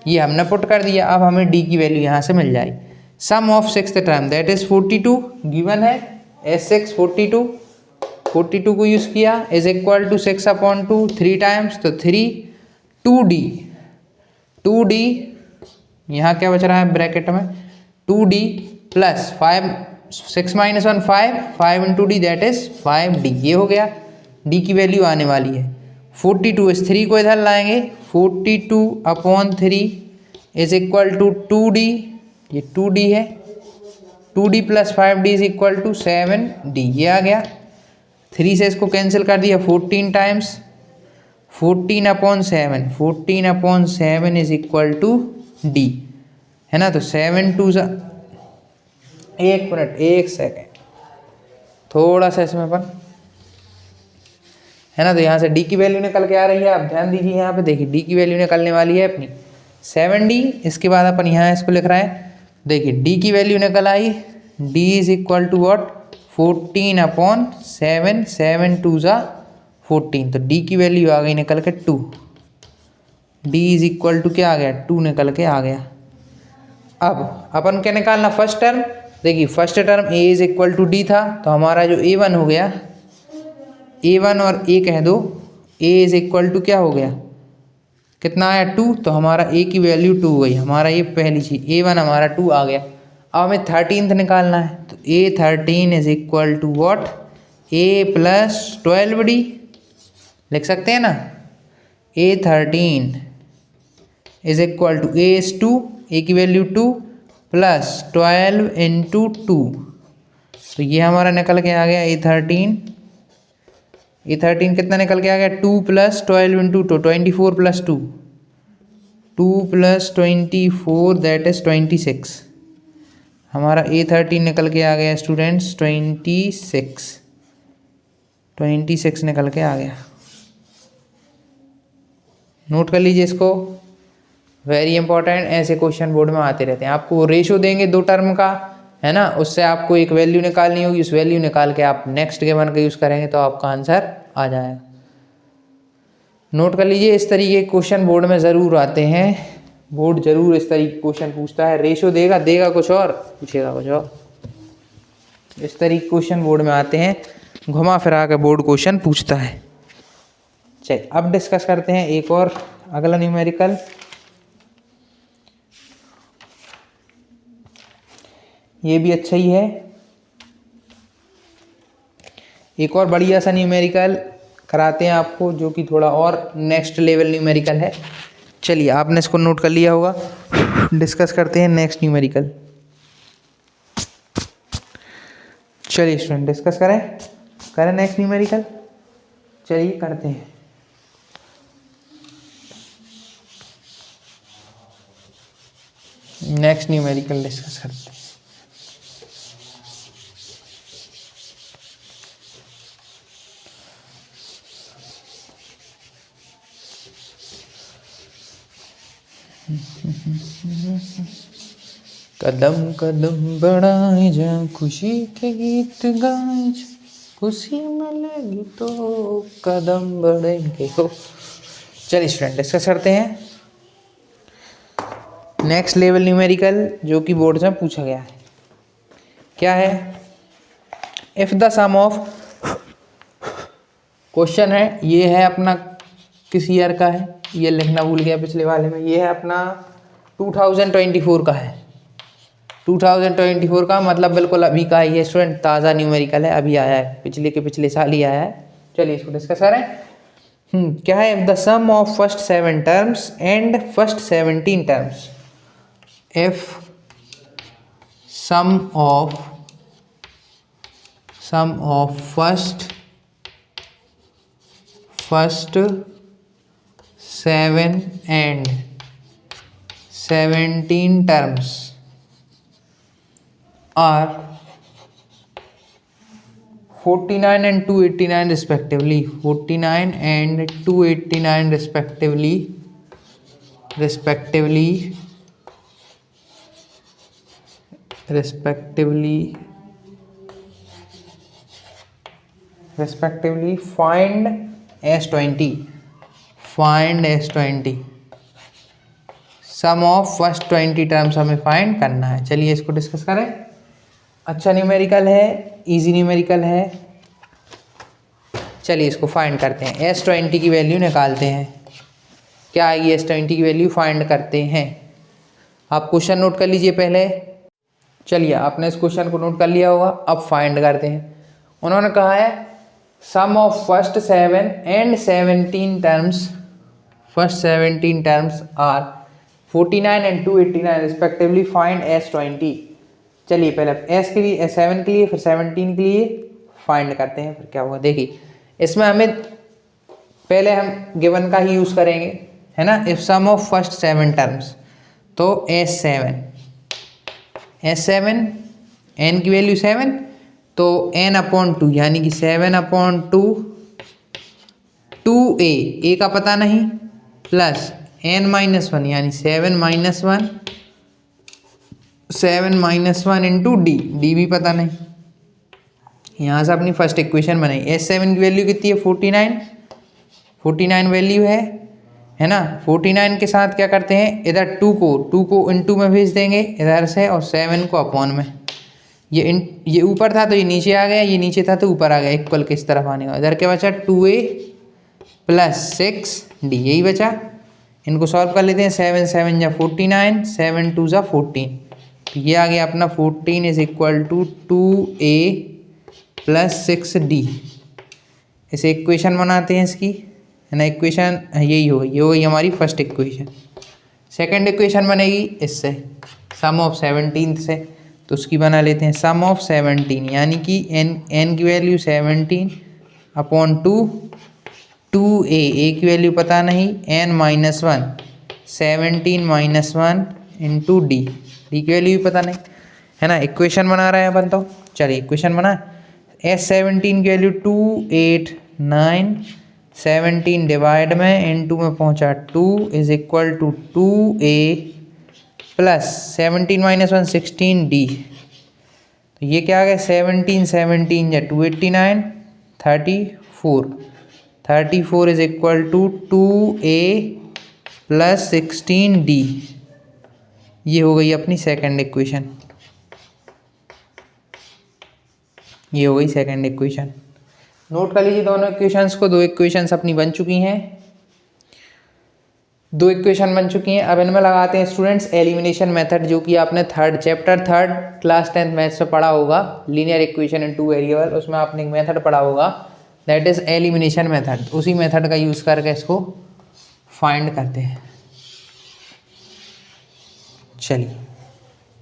A: ये हमने पुट कर दिया। अब हमें d की वैल्यू यहाँ से मिल जाएगी। Sum of 6th term that is 42 given है, S6 42 को यूज़ किया, इज इक्वल टू 6/2, 3 टाइम्स, तो 3, 2d यहाँ क्या बच रहा है ब्रैकेट में, 2d + 5, 6 - 1 5 into d that is 5d। ये हो गया, d की वैल्यू आने वाली है 42। इस 3 को इधर लाएंगे, 42/3 इज इक्वल टू 2d, ये 2d है, 2d + 5d is equal to 7d। ये आ गया, 3 से इसको कैंसिल कर दिया 14 times, 14/7 is equal to d, है ना। तो 7 2 एक मिनट, एक सेकेंड, थोड़ा सा इसमें अपन, है ना। तो यहाँ से d की वैल्यू निकल के आ रही है। आप ध्यान दीजिए, यहाँ पे देखिए d की वैल्यू निकलने वाली है अपनी 7d। इसके बाद अपन यहाँ इसको लिख रहे हैं, देखिए d की वैल्यू निकल आई, d is equal to what, 14/7, 7 2 14, तो d की वैल्यू आ गई निकल के 2। d इज इक्वल टू क्या आ गया, 2 निकल के आ गया। अब अपन क्या निकालना, फर्स्ट टर्म। देखिए first term a is equal to d था, तो हमारा जो a1 हो गया, a1 और a कह दो, a इज इक्वल टू क्या हो गया, कितना आया 2, तो हमारा a की वैल्यू 2 हो गई। हमारा ये पहली चीज़, a1 हमारा 2 आ गया। अब हमें 13th निकालना है, तो a13 is equal to what, a + 12d लिख सकते हैं ना। a13 is equal to a is 2, a की वैल्यू 2 + 12 इंटू 2, तो ये हमारा निकल के आ गया a13 कितना निकल के आ गया, 2 + 12 इंटू 2, 24 + 2, 2 + 24 दैट इज 26। हमारा a13 निकल के आ गया स्टूडेंट्स 26 निकल के आ गया। नोट कर लीजिए इसको, वेरी इंपॉर्टेंट, ऐसे क्वेश्चन बोर्ड में आते रहते हैं। आपको वो रेशो देंगे 2 टर्म का, है ना, उससे आपको एक वैल्यू निकालनी होगी, उस वैल्यू निकाल के आप नेक्स्ट गिवन का यूज़ करेंगे तो आपका आंसर आ जाएगा। नोट कर लीजिए, इस तरीके के क्वेश्चन बोर्ड में ज़रूर आते हैं। बोर्ड जरूर इस तरीके के क्वेश्चन पूछता है। रेशो देगा कुछ और पूछेगा कुछ और। इस तरीके के क्वेश्चन बोर्ड में आते हैं, घुमा फिरा के बोर्ड क्वेश्चन पूछता है। चलिए अब डिस्कस करते हैं एक और अगला न्यूमेरिकल। ये भी अच्छा ही है। एक और बढ़िया सा न्यूमेरिकल कराते हैं आपको, जो कि थोड़ा और नेक्स्ट लेवल न्यूमेरिकल है। चलिए आपने इसको नोट कर लिया होगा। डिस्कस करते हैं नेक्स्ट न्यूमेरिकल। चलिए स्टूडेंट डिस्कस करें नेक्स्ट न्यूमेरिकल। चलिए करते हैं। नेक्स्ट न्यूमेरिकल डिस्कस करते हैं। कदम कदम बढ़ाए जा, खुशी के गीत गाए जा, खुशी मिलेगी तो कदम बढ़ेंगे हो। चलिए स्टूडेंट डिस्कस करते हैं नेक्स्ट लेवल न्यूमेरिकल, जो कि बोर्ड से पूछा गया है। क्या है? If the sum of, question है ये है अपना किस ईयर का है, ये लिखना भूल गया पिछले वाले में। ये है अपना 2024 का है। 2024 का मतलब बिल्कुल अभी का ही है स्टूडेंट, ताज़ा न्यूमेरिकल है, अभी आया है, पिछले साल ही आया है। चलिए इसको डिस्कस करें। क्या है? If the sum of first 7 terms and first 17 terms, if sum of first 7 and 17 terms are 49 and 289 respectively, 49 and 289 respectively, find S20, sum of first 20 terms हमें फाइंड करना है। चलिए इसको डिस्कस करें। अच्छा न्यूमेरिकल है, इजी न्यूमेरिकल है। चलिए इसको फाइंड करते हैं। S20 की वैल्यू निकालते हैं। क्या आएगी? S20 की वैल्यू फाइंड करते हैं। आप क्वेश्चन नोट कर लीजिए पहले। चलिए आपने इस क्वेश्चन को नोट कर लिया होगा, अब फाइंड करते हैं। उन्होंने कहा है sum of first 7 and 17 terms, first 17 terms are 49 and 289 respectively, find S20। चलिए पहले S के लिए, 7 के लिए, फिर 17 के लिए फाइंड करते हैं, फिर क्या होगा देखिए। इसमें हमें पहले हम गिवन का ही यूज़ करेंगे, है ना। If sum of first 7 terms, तो S7 n की वैल्यू 7, तो n/2 यानी कि 7/2 2a का पता नहीं, प्लस n-1 यानी 7 इंटू डी भी पता नहीं। यहाँ से अपनी फर्स्ट इक्वेशन बनाई। S7 की वैल्यू कितनी है? 49 वैल्यू है ना। 49 के साथ क्या करते हैं, इधर 2 को इंटू में भेज देंगे इधर से, और 7 को अपॉन में। ये ऊपर था तो ये नीचे आ गया, ये नीचे था तो ऊपर आ गया, इक्वल किस तरफ आने का। इधर क्या बचा? 2a प्लस 6d, यही बचा। इनको सॉल्व कर लेते हैं। 7 7 जा 49, 7 2 जा 14, तो ये आ गया अपना 14 is equal to 2a plus 6d। इसे इक्वेशन बनाते हैं इसकी, है ना। इक्वेशन यही होगी, ये होगी हमारी फर्स्ट इक्वेशन। सेकंड इक्वेशन बनेगी इससे, सम ऑफ 17 से, तो उसकी बना लेते हैं। सम ऑफ 17 यानी कि n की वैल्यू 17/2, 2a की वैल्यू पता नहीं, n-1 17-1 इंटू डी की वैल्यू भी पता नहीं, है ना। इक्वेशन बना रहे हैं अपन तो। चलिए इक्वेशन बना। S17 की वैल्यू 289, 17 डिवाइड में इंटू में पहुंचा 2 is equal to 2a plus 17-1 16d। तो ये क्या आ गया? 17 17 या 289, 34 is equal to 2a plus 16d। ये हो गई अपनी सेकंड इक्वेशन, ये हो गई सेकंड इक्वेशन। नोट कर लीजिए दोनों इक्वेशंस को। दो इक्वेशंस अपनी बन चुकी हैं, दो इक्वेशन बन चुकी हैं। अब इनमें लगाते हैं स्टूडेंट्स एलिमिनेशन मेथड, जो कि आपने chapter third class 10th maths में पढ़ा होगा, linear equation in two variable. उसमें आपने एक मेथड पढ़ा होगा, दैट इज एलिमिनेशन मेथड। उसी मेथड का यूज़ करके इसको फाइंड करते हैं। चलिए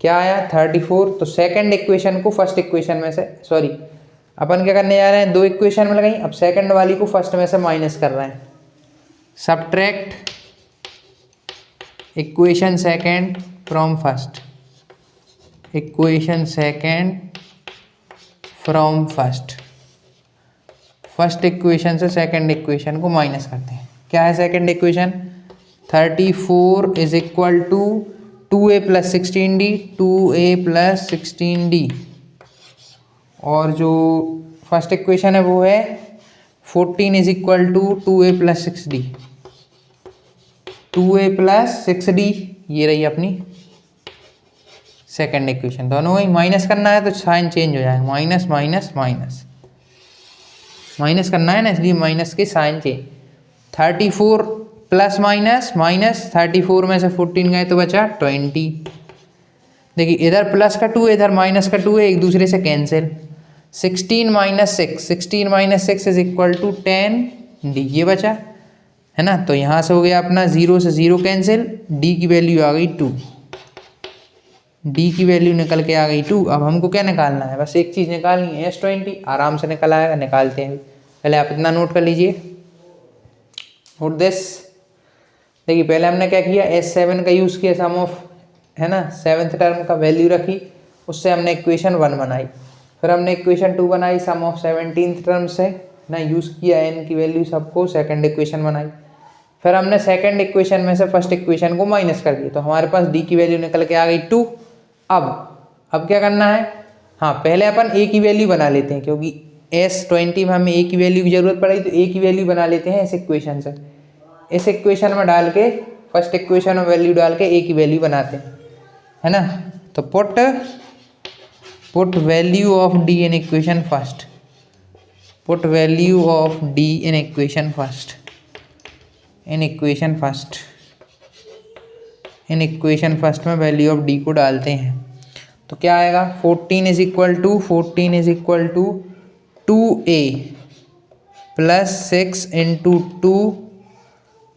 A: क्या आया 34। तो सेकंड इक्वेशन को फर्स्ट इक्वेशन में से, सॉरी अपन क्या करने जा रहे हैं, दो इक्वेशन में लगाई, अब सेकंड वाली को फर्स्ट में से माइनस कर रहे हैं। Subtract equation second from first, equation second from first. First equation से सेकंड इक्वेशन को माइनस करते हैं। क्या है second equation, 34 is equal to 2a plus 16d, 2a plus 16d। और जो फर्स्ट इक्वेशन है वो है 14 is equal to 2a plus 6d, 2a plus 6d। ये रही अपनी सेकंड इक्वेशन। दोनों ही माइनस करना है तो साइन चेंज हो जाएगा, माइनस माइनस माइनस, माइनस करना है ना, इसलिए माइनस के sign change. 34 plus minus minus, 34 में से 14 गए तो बचा 20। देखिए इधर प्लस का 2 है, इधर माइनस का 2 है, एक दूसरे से cancel. 16 minus 6, 16 minus 6 is equal to 10d, ये बचा है ना। तो यहाँ से हो गया अपना 0 से 0 कैंसिल, d की वैल्यू आ गई 2, d की वैल्यू निकल के आ गई 2। अब हमको क्या निकालना है, बस एक चीज़ निकालनी है, S20। आराम से निकल आएगा, निकालते हैं। पहले आप इतना नोट कर लीजिए, नोट दिस। देखिए पहले हमने क्या किया, S7 का यूज़ किया, सम ऑफ है ना, 7th टर्म का वैल्यू रखी, उससे हमने इक्वेशन 1 बनाई। फिर हमने इक्वेशन 2 बनाई, सम ऑफ 17th टर्म से ना यूज़ किया n की वैल्यू सबको, सेकंड इक्वेशन बनाई। फिर हमने सेकंड इक्वेशन में से फर्स्ट इक्वेशन को माइनस कर दिया, तो हमारे पास d की वैल्यू निकल के आ गई 2। अब क्या करना है, हाँ पहले अपन a की वैल्यू बना लेते हैं, क्योंकि S20 में हमें a की वैल्यू की जरूरत पड़ी, तो a की वैल्यू बना लेते हैं इस इक्वेशन से। इस इक्वेशन में डाल के, फर्स्ट इक्वेशन में वैल्यू डाल के a की वैल्यू बनाते हैं, है ना। तो put value of d in equation first, put value of d in equation first, in equation first, in equation first में वैल्यू ऑफ d को डालते हैं। तो क्या आएगा, 14 is equal to 2a plus 6 into 2,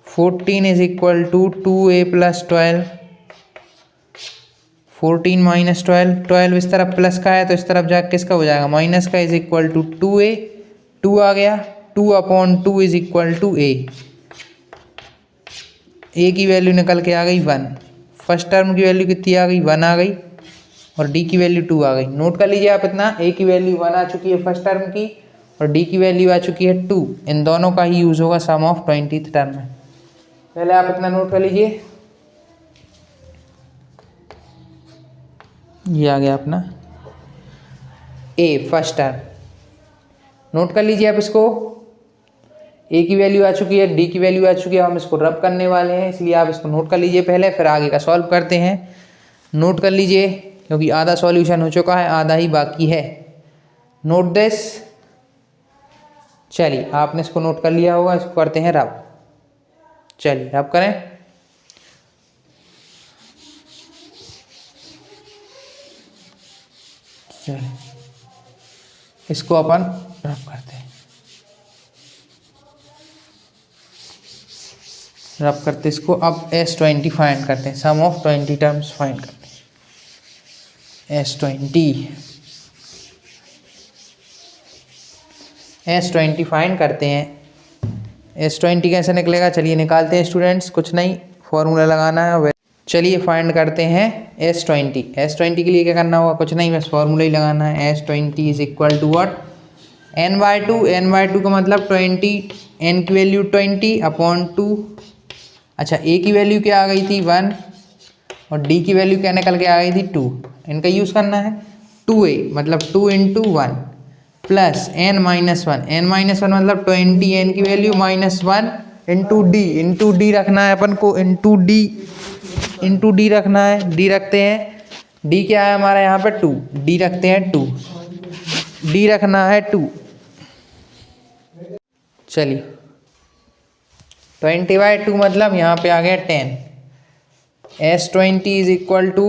A: 14 is equal to 2a plus 12, 14 minus 12, 12 इस तरफ प्लस का है तो इस तरफ जाकर किसका हो जाएगा, माइनस का, इज इक्वल टू 2a, 2 आ गया, 2/2 is equal to a। a की वैल्यू निकल के आ गई 1, फर्स्ट टर्म की वैल्यू कितनी आ गई, 1 आ गई, और d की वैल्यू 2 आ गई। नोट कर लीजिए आप इतना, a की वैल्यू 1 आ चुकी है फर्स्ट टर्म की, और d की वैल्यू आ चुकी है 2। इन दोनों का ही यूज़ होगा सम ऑफ 20th टर्म में। पहले आप इतना नोट कर लीजिए, ये आ गया अपना a फर्स्ट टर्म। नोट कर लीजिए आप इसको, a की वैल्यू आ चुकी है, d की वैल्यू आ चुकी है, हम इसको रब करने वाले हैं, इसलिए आप इसको नोट कर लीजिए पहले, फिर आगे का सॉल्व करते हैं। नोट कर लीजिए, क्योंकि आधा सॉल्यूशन हो चुका है, आधा ही बाकी है। Note this. चलिए आपने इसको नोट कर लिया होगा, इसको करते हैं रब। चलिए रब करें। चलिए इसको अपन रब करते हैं, रब करते इसको। अब S20 फाइंड करते हैं, सम ऑफ 20 टर्म्स फाइंड करते हैं। S20 फाइंड करते हैं। S20 कैसे निकलेगा, चलिए निकालते हैं स्टूडेंट्स, कुछ नहीं, फॉर्मूला लगाना है। चलिए फाइंड करते हैं S20। S20 के लिए क्या करना होगा, कुछ नहीं, बस फॉर्मूला ही लगाना है। S20 is equal to what, n/2, n/2 का मतलब 20, n की वैल्यू 20/2। अच्छा a की वैल्यू क्या आ गई थी, 1, और d की वैल्यू क्या निकल के आ गई थी, 2। इनका यूज़ करना है, 2a मतलब 2 × 1, plus n minus one, n minus one मतलब 20, n की वैल्यू -1 इंटू डी रखना है अपन को, इंटू डी रखना है, डी रखते हैं, डी क्या है हमारा यहाँ पे 2, डी रखते हैं 2, डी रखना है 2। चलिए 20/2 मतलब यहाँ पे आ गया 10, S20 is equal to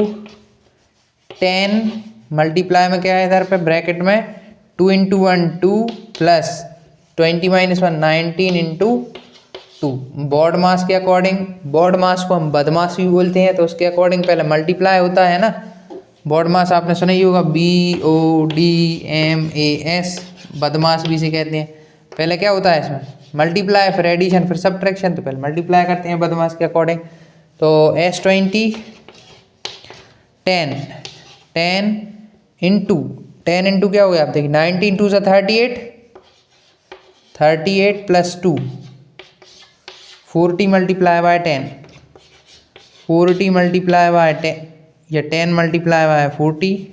A: 10 multiply में क्या है इधर पे ब्रैकेट में 2 into 1 2 plus 20 minus 1 19 into 2। BODMAS के अकॉर्डिंग, बॉड मास को हम बदमाश भी बोलते हैं, तो उसके अकॉर्डिंग पहले मल्टीप्लाई होता है ना। बॉड मास आपने सुना ही होगा, BODMAS, बदमाश भी से कहते हैं। पहले क्या होता है इसमें मल्टीप्लाई, फिर एडिशन, फिर सब्ट्रैक्शन, तो पहले मल्टीप्लाई करते हैं बदमाश के अकॉर्डिंग। तो S20 10 इंटू क्या हो गया आप देखिए 19 2 से 38 plus 2 40 multiply by 10, 40 multiply by 10 या 10 मल्टीप्लाई बाय 40,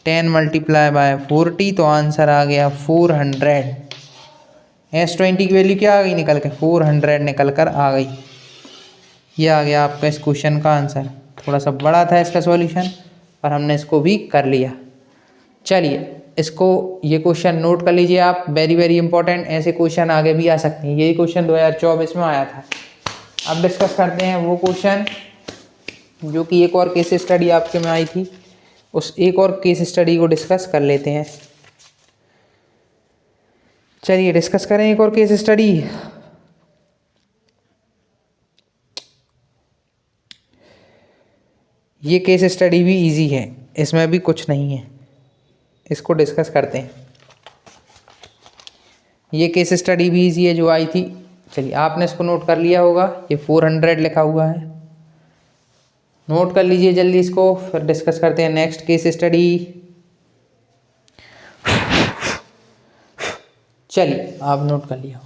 A: 10 मल्टीप्लाई बाय 40, तो आंसर आ गया 400। S20 की वैल्यू क्या आ गई निकल के 400 निकल कर आ गई। ये आ गया आपका इस क्वेश्चन का आंसर। थोड़ा सा बड़ा था इसका सॉल्यूशन, पर हमने इसको भी कर लिया। चलिए इसको, ये क्वेश्चन नोट कर लीजिए आप, वेरी वेरी इंपॉर्टेंट। ऐसे क्वेश्चन आगे भी आ सकते हैं। यही क्वेश्चन 2024 में आया था। अब डिस्कस करते हैं वो क्वेश्चन जो कि एक और केस स्टडी आपके में आई थी, उस एक और केस स्टडी को डिस्कस कर लेते हैं। चलिए डिस्कस करें एक और केस स्टडी। ये केस स्टडी भी इजी है, इसमें भी कुछ नहीं है, इसको डिस्कस करते हैं। ये केस स्टडी भी इजी है जो आई थी। चलिए आपने इसको नोट कर लिया होगा, ये 400 लिखा हुआ है, नोट कर लीजिए जल्दी इसको, फिर डिस्कस करते हैं नेक्स्ट केस स्टडी। चलिए आप नोट कर लिया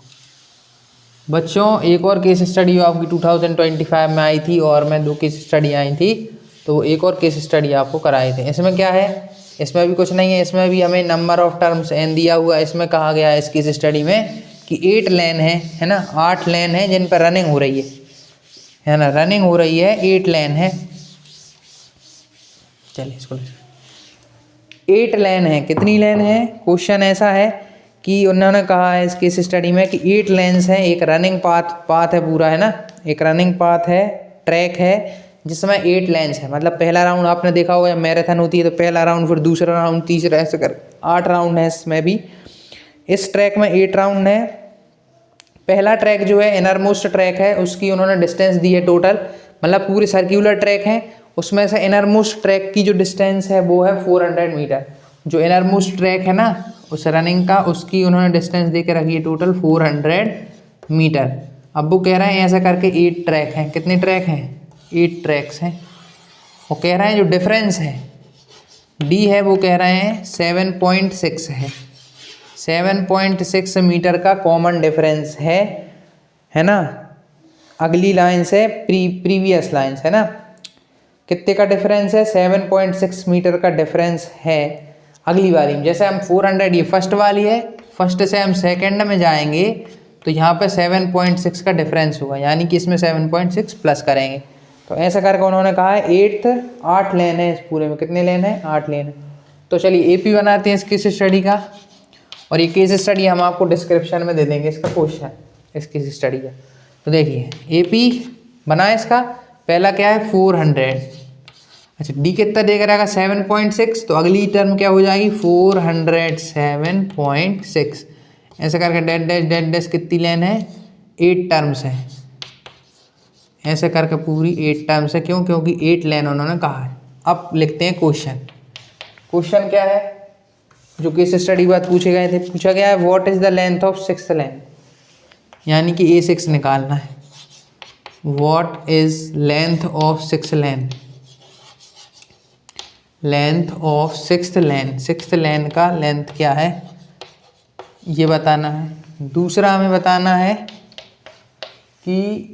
A: बच्चों। एक और केस स्टडी आपकी 2025 में आई थी, और मैं 2 केस स्टडी आई थी, तो एक और केस स्टडी आपको कराए थे। इसमें क्या है, इसमें भी कुछ नहीं है, इसमें भी हमें नंबर ऑफ टर्म्स एन दिया हुआ है। इसमें कहा गया है इस केस स्टडी में कि 8 लेन है ना, 8 लेन है जिन पर रनिंग हो रही है ना, रनिंग हो रही है, 8 लेन है। चलिए इसको 8 लेन है, कितनी लेन है, क्वेश्चन ऐसा है कि उन्होंने कहा है इस केस स्टडी में कि 8 लेन्स हैं, एक रनिंग पाथ है पूरा, है ना, एक रनिंग पाथ है, ट्रैक है जिसमें 8 लेन्स है। मतलब पहला राउंड आपने देखा होगा जब मैराथन होती है तो पहला राउंड, फिर दूसरा राउंड, तीसरा, ऐसे कर 8 राउंड है इसमें भी। इस ट्रैक में 8 राउंड है। पहला ट्रैक जो है इनर मोस्ट ट्रैक है, उसकी उन्होंने डिस्टेंस दी है टोटल, मतलब पूरे सर्क्यूलर ट्रैक है, उसमें से इनर मोस्ट ट्रैक की जो डिस्टेंस है वो है 400 मीटर। जो इनर मोस्ट ट्रैक है ना उस रनिंग का, उसकी उन्होंने डिस्टेंस दे के रखी है टोटल 400 मीटर। अब वो कह रहे हैं ऐसा करके 8 ट्रैक हैं, कितने ट्रैक हैं, 8 ट्रैक्स हैं। वो कह रहे हैं जो डिफरेंस है डी है वो कह रहे हैं 7.6 है, 7.6 मीटर का कॉमन डिफरेंस है ना, अगली लाइन से प्रीवियस लाइन है ना। कितने का डिफरेंस है, 7.6 मीटर का डिफरेंस है अगली वाली में। जैसे हम 400, ये फर्स्ट वाली है, फर्स्ट से हम सेकंड में जाएंगे तो यहाँ पे 7.6 का डिफरेंस होगा, यानी कि इसमें 7.6 प्लस करेंगे। तो ऐसा करके उन्होंने कहा है 8 लेन है इस पूरे में, कितने लेन है, 8 लेन है। तो चलिए एपी बनाते हैं इस केस स्टडी का, और ये केस स्टडी हम आपको डिस्क्रिप्शन में दे देंगे इसका क्वेश्चन, इस केस स्टडी का। तो देखिए एपी बना इसका, पहला क्या है 400, अच्छा डी कितना देगा रहेगा 7.6, तो अगली टर्म क्या हो जाएगी 407.6। ऐसे करके डेड डैश कितनी लेन है, 8 टर्म्स है, ऐसे करके पूरी 8 टर्म्स है। क्यों, क्योंकि 8 लेन उन्होंने कहा है। अब लिखते हैं क्वेश्चन। क्वेश्चन क्या है, जो केस स्टडी बात पूछे गए थे, पूछा गया है what is the length of 6th लेन, यानी कि A6 निकालना है। What is length of 6th lane, length of 6th lane, 6th लेन का लेंथ क्या है ये बताना है। दूसरा हमें बताना है कि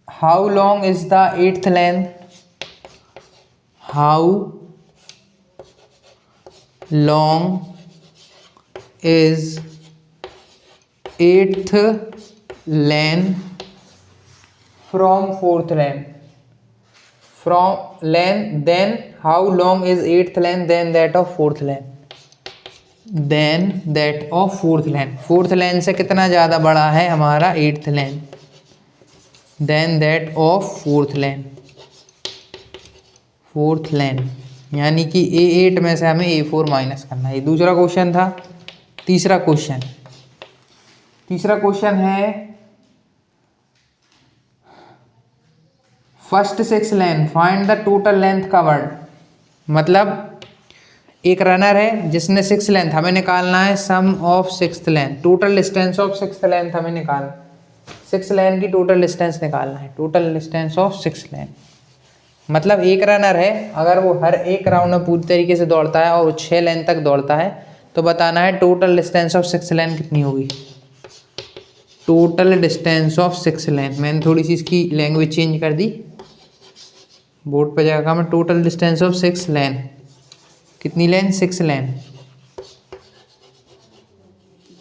A: how long is the 8th lane, how long is eighth lane from fourth lane. From lane, then how long is eighth lane than that of fourth lane? Then that of fourth lane. Fourth lane से कितना ज़्यादा बड़ा है हमारा eighth lane? Then that of fourth lane. Fourth lane यानी कि A8 में से हमें A4 माइनस करना है. ये दूसरा क्वेश्चन था. तीसरा क्वेश्चन है first six lane find the total length covered. मतलब एक रनर है जिसने सिक्स लेंथ, हमें निकालना है sum of six length, total distance of six length हमें निकालना. सिक्स लेन की टोटल डिस्टेंस निकालना है. Total distance of six lane मतलब एक रनर है, अगर वो हर एक राउंड में पूरी तरीके से दौड़ता है और वो 6 लेन तक दौड़ता है तो बताना है टोटल डिस्टेंस ऑफ सिक्स लेन कितनी होगी. टोटल डिस्टेंस ऑफ सिक्स लेन. मैंने थोड़ी सी इसकी लैंग्वेज चेंज कर दी, बोर्ड पर जाएगा मैं टोटल डिस्टेंस ऑफ सिक्स लेन. कितनी लेन? Six lane.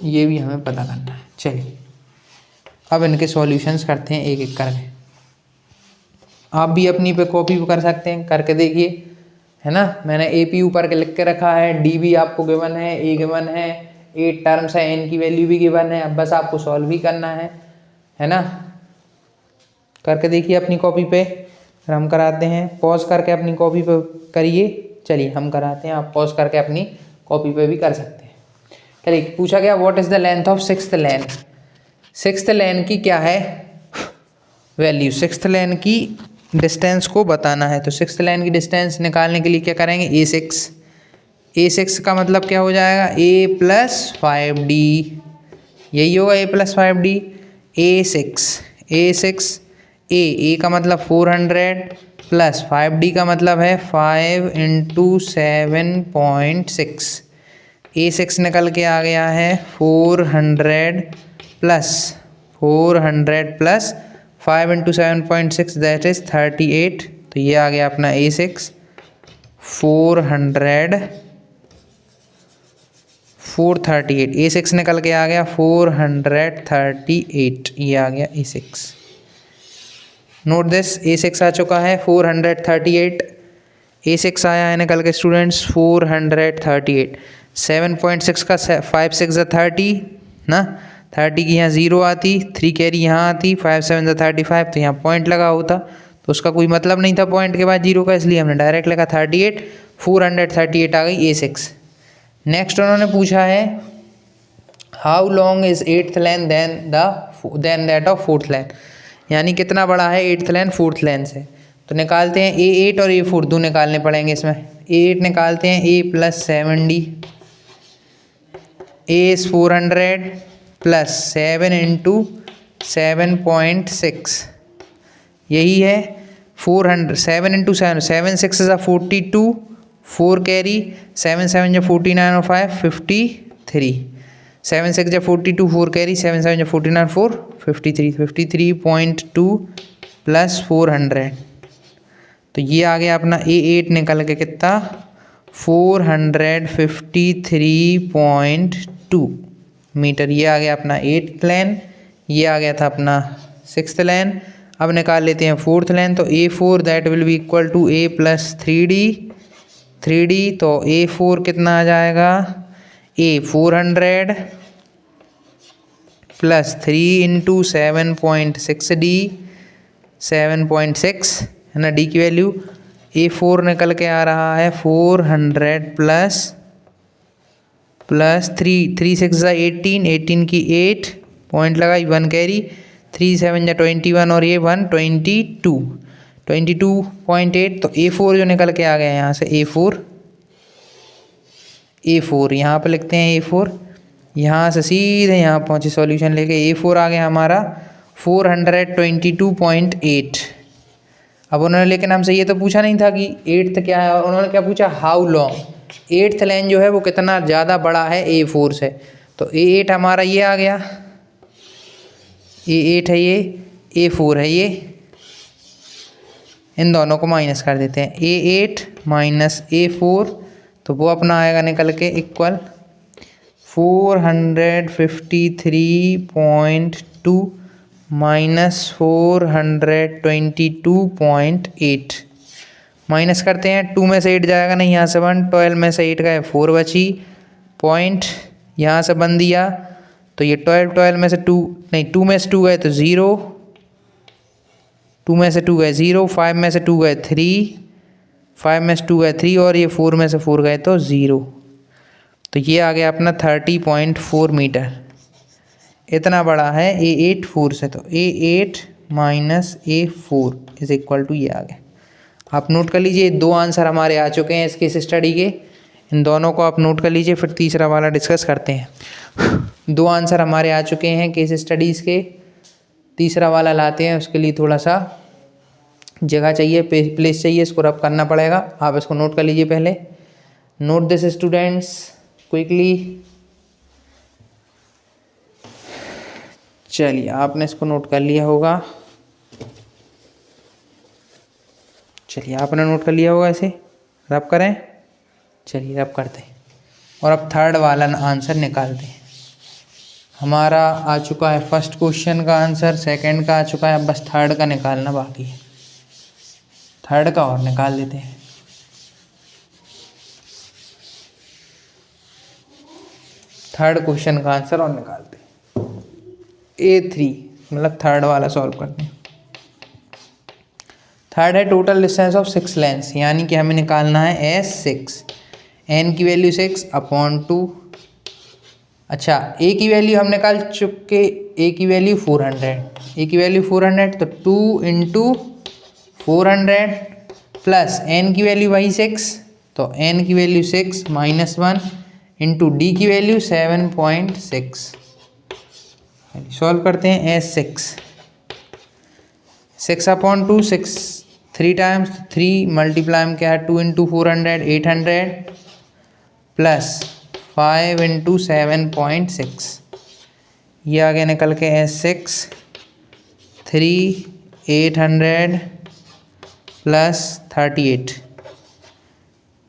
A: ये भी हमें पता करना है. चलिए अब इनके सॉल्यूशंस करते हैं एक एक करके. आप भी अपनी पे कॉपी कर सकते हैं, करके देखिए, है ना. मैंने AP ऊपर के लिख के रखा है, D भी आपको गिवन है, A गिवन है, 8 टर्म्स है, N की वैल्यू भी गिवन है. अब बस आपको सॉल्व ही करना है ना. करके देखिए अपनी कॉपी पे. फिर हम कराते हैं. पॉज करके अपनी कॉपी पे करिए. चलिए हम कराते हैं, आप पॉज करके अपनी कॉपी पे भी कर सकते हैं. चलिए पूछा गया what is the length of sixth lane. Sixth lane की क्या है वैल्यू? सिक्स्थ लेन की डिस्टेंस को बताना है. तो सिक्स्थ लेन की डिस्टेंस निकालने के लिए क्या करेंगे? A6 का मतलब क्या हो जाएगा? A plus 5D. यही होगा A plus 5D. A6 A का मतलब 400 प्लस 5D का मतलब है 5 इंटू 7.6. A6 निकल के आ गया है 400 प्लस 5 इंटू 7.6 दैट इज़ 38. तो ये आ गया अपना A6. 438 A6 निकल के आ गया 438. ये आ गया A6. Note this. A6 आ चुका है 438. A6 आया है निकल के स्टूडेंट्स 438. 7.6 का 5 6 30 ना. 30 की यहाँ 0 आती, 3 कैरी यहाँ आती, 5 7 35. तो यहाँ पॉइंट लगा होता तो उसका कोई मतलब नहीं था पॉइंट के बाद 0 का, इसलिए हमने डायरेक्ट लिखा 38. 438 आ गई A6. नेक्स्ट उन्होंने पूछा है how long is eighth lane then that of fourth lane. यानी कितना बड़ा है एट्थ लेन फोर्थ लेन से. तो निकालते हैं A8 और A4 दो निकालने पड़ेंगे इसमें. A8 निकालते हैं A plus 7D. A is 400 plus 7 into 7.6. यही है 400. 7 इंटू 7 6 इज़ 42. 4 कैरी 7 7 जो 49 और 5 53. 7 6 जो 42, 4 कैरी 7 7 जो 49 4 53. 53.2 प्लस 400. तो ये आ गया अपना A8 निकल के कितना? 453.2 मीटर. ये आ गया अपना एट्थ लेन. ये आ गया था अपना सिक्स्थ लेन. अब निकाल लेते हैं फोर्थ लेन. तो A4 that will be equal to A plus 3D. तो A4 कितना आ जाएगा? A 400 plus 3 into 7.6D. 7.6 है ना D की वैल्यू. A4 निकल के आ रहा है 400 प्लस 3 6 18. 18 की 8 पॉइंट लगाई 1 कैरी. 3 7 जा 21 और ये 1 22.8. तो A4 जो निकल के आ गया यहाँ से A4 यहाँ पर लिखते हैं A4. यहाँ से सीधे यहाँ पहुँचे सॉल्यूशन लेके. A4 आ गया हमारा 422.8. अब उन्होंने लेकिन हमसे ये तो पूछा नहीं था कि एट्थ क्या है, और उन्होंने क्या पूछा? How long. एट्थ लेन जो है वो कितना ज़्यादा बड़ा है A4 से. तो A8 हमारा ये आ गया. A8 है ये, A4 है ये. इन दोनों को माइनस कर देते हैं. A8 माइनस A4 तो वो अपना आएगा निकल के इक्वल 453.2 माइनस 422.8 माइनस करते हैं। 2 में से 8 जाएगा नहीं, यहाँ से 1, 12 में से 8 गए 4 बची, पॉइंट यहाँ से 1 दिया तो ये 12 में से 2 नहीं, 2 में से 2 गए तो 0, 2 में से 2 गए 0, 5 में से 2 गए 3, 5 में से 2 गए 3 और ये 4 में से 4 गए तो 0। तो ये आ गया अपना 30.4 मीटर। इतना बड़ा है A8 4 से, तो A8 minus A4 is equal to ये आ गया। आप नोट कर लीजिए, 2 आंसर हमारे आ चुके हैं इस केस स्टडी के, इन दोनों को आप नोट कर लीजिए, फिर तीसरा वाला डिस्कस करते हैं। 2 आंसर हमारे आ चुके हैं केस स्टडीज़ के, तीसरा वाला लाते हैं, उसके लिए थोड़ा सा जगह चाहिए, प्लेस चाहिए, इसको रब करना पड़ेगा। आप इसको नोट कर लीजिए पहले। Note this students quickly. चलिए आपने इसको नोट कर लिया होगा, चलिए आपने नोट कर लिया होगा, इसे रब करें। चलिए रब करते हैं और अब थर्ड वाला आंसर निकालते हैं। हमारा आ चुका है फर्स्ट क्वेश्चन का आंसर, सेकंड का आ चुका है, अब बस थर्ड का निकालना बाकी है। थर्ड का और निकाल लेते हैं। थर्ड क्वेश्चन का आंसर और निकालते हैं। A3 मतलब थर्ड वाला सॉल्व करते हैं। थर्ड है टोटल डिस्टेंस ऑफ 6 लेंस, यानी कि हमें निकालना है S6, n की वैल्यू 6/2। अच्छा A की वैल्यू हम निकाल चुके, A की वैल्यू 400, A की वैल्यू 400 तो 2 × 400 प्लस n की वैल्यू वही 6, तो n की वैल्यू 6 - 1 इंटू D की वैल्यू 7.6। सॉल्व करते हैं। S6 6/2 6 3 टाइम्स, 3 मल्टीप्लाई में क्या है 2 × 400 800 प्लस 5 × 7.6, ये आगे निकल के S6 3 800 प्लस 38।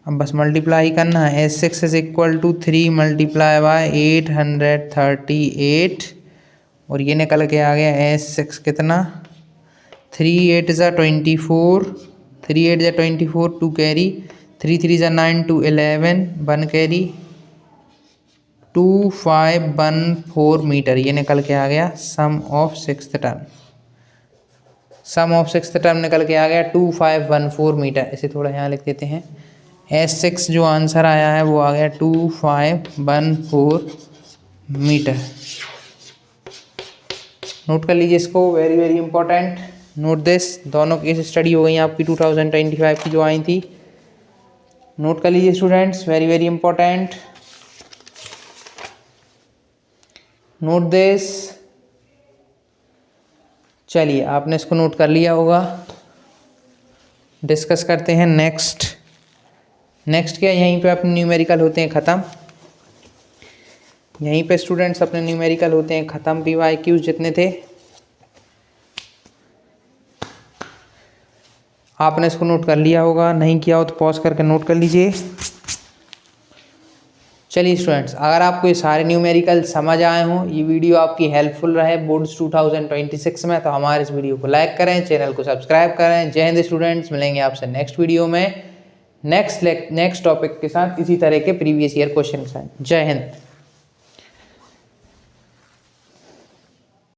A: अब बस मल्टीप्लाई करना है। S6 is equal to 3 multiply by 838 और ये निकल के आ गया S6 कितना 3 8 ज़ा 24, 3 8 ज़ा 24, 2 कैरी, 3 3 ज़ा 9, 2 11, 1 कैरी 2514 मीटर, ये निकल के आ गया sum of 6th term. Sum of 6th term निकल के आ गया 2514 मीटर। इसे थोड़ा यहाँ लिख देते हैं। S6 जो आंसर आया है वो आ गया 2514 मीटर। नोट कर लीजिए इसको, very very important. Note this, दोनों केस स्टडी हो गई आपकी 2025 की जो आई थी। नोट कर लीजिए students, very very important. Note this. चलिए आपने इसको नोट कर लिया होगा। डिस्कस करते हैं नेक्स्ट। नेक्स्ट क्या, यहीं पे अपने न्यूमेरिकल होते हैं ख़त्म। यहीं पे स्टूडेंट्स अपने न्यूमेरिकल होते हैं ख़त्म। PYQs जितने थे आपने इसको नोट कर लिया होगा, नहीं किया हो तो पॉज करके नोट कर लीजिए। चलिए स्टूडेंट्स, अगर आपको ये सारे न्यूमेरिकल समझ आए हों, ये वीडियो आपकी हेल्पफुल रहे बोर्ड्स 2026 में, तो हमारे इस वीडियो को लाइक करें, चैनल को सब्सक्राइब करें। जय हिंद स्टूडेंट्स, मिलेंगे आपसे नेक्स्ट वीडियो में नेक्स्ट टॉपिक के साथ, इसी तरह के प्रीवियस ईयर क्वेश्चन के साथ। जय हिंद।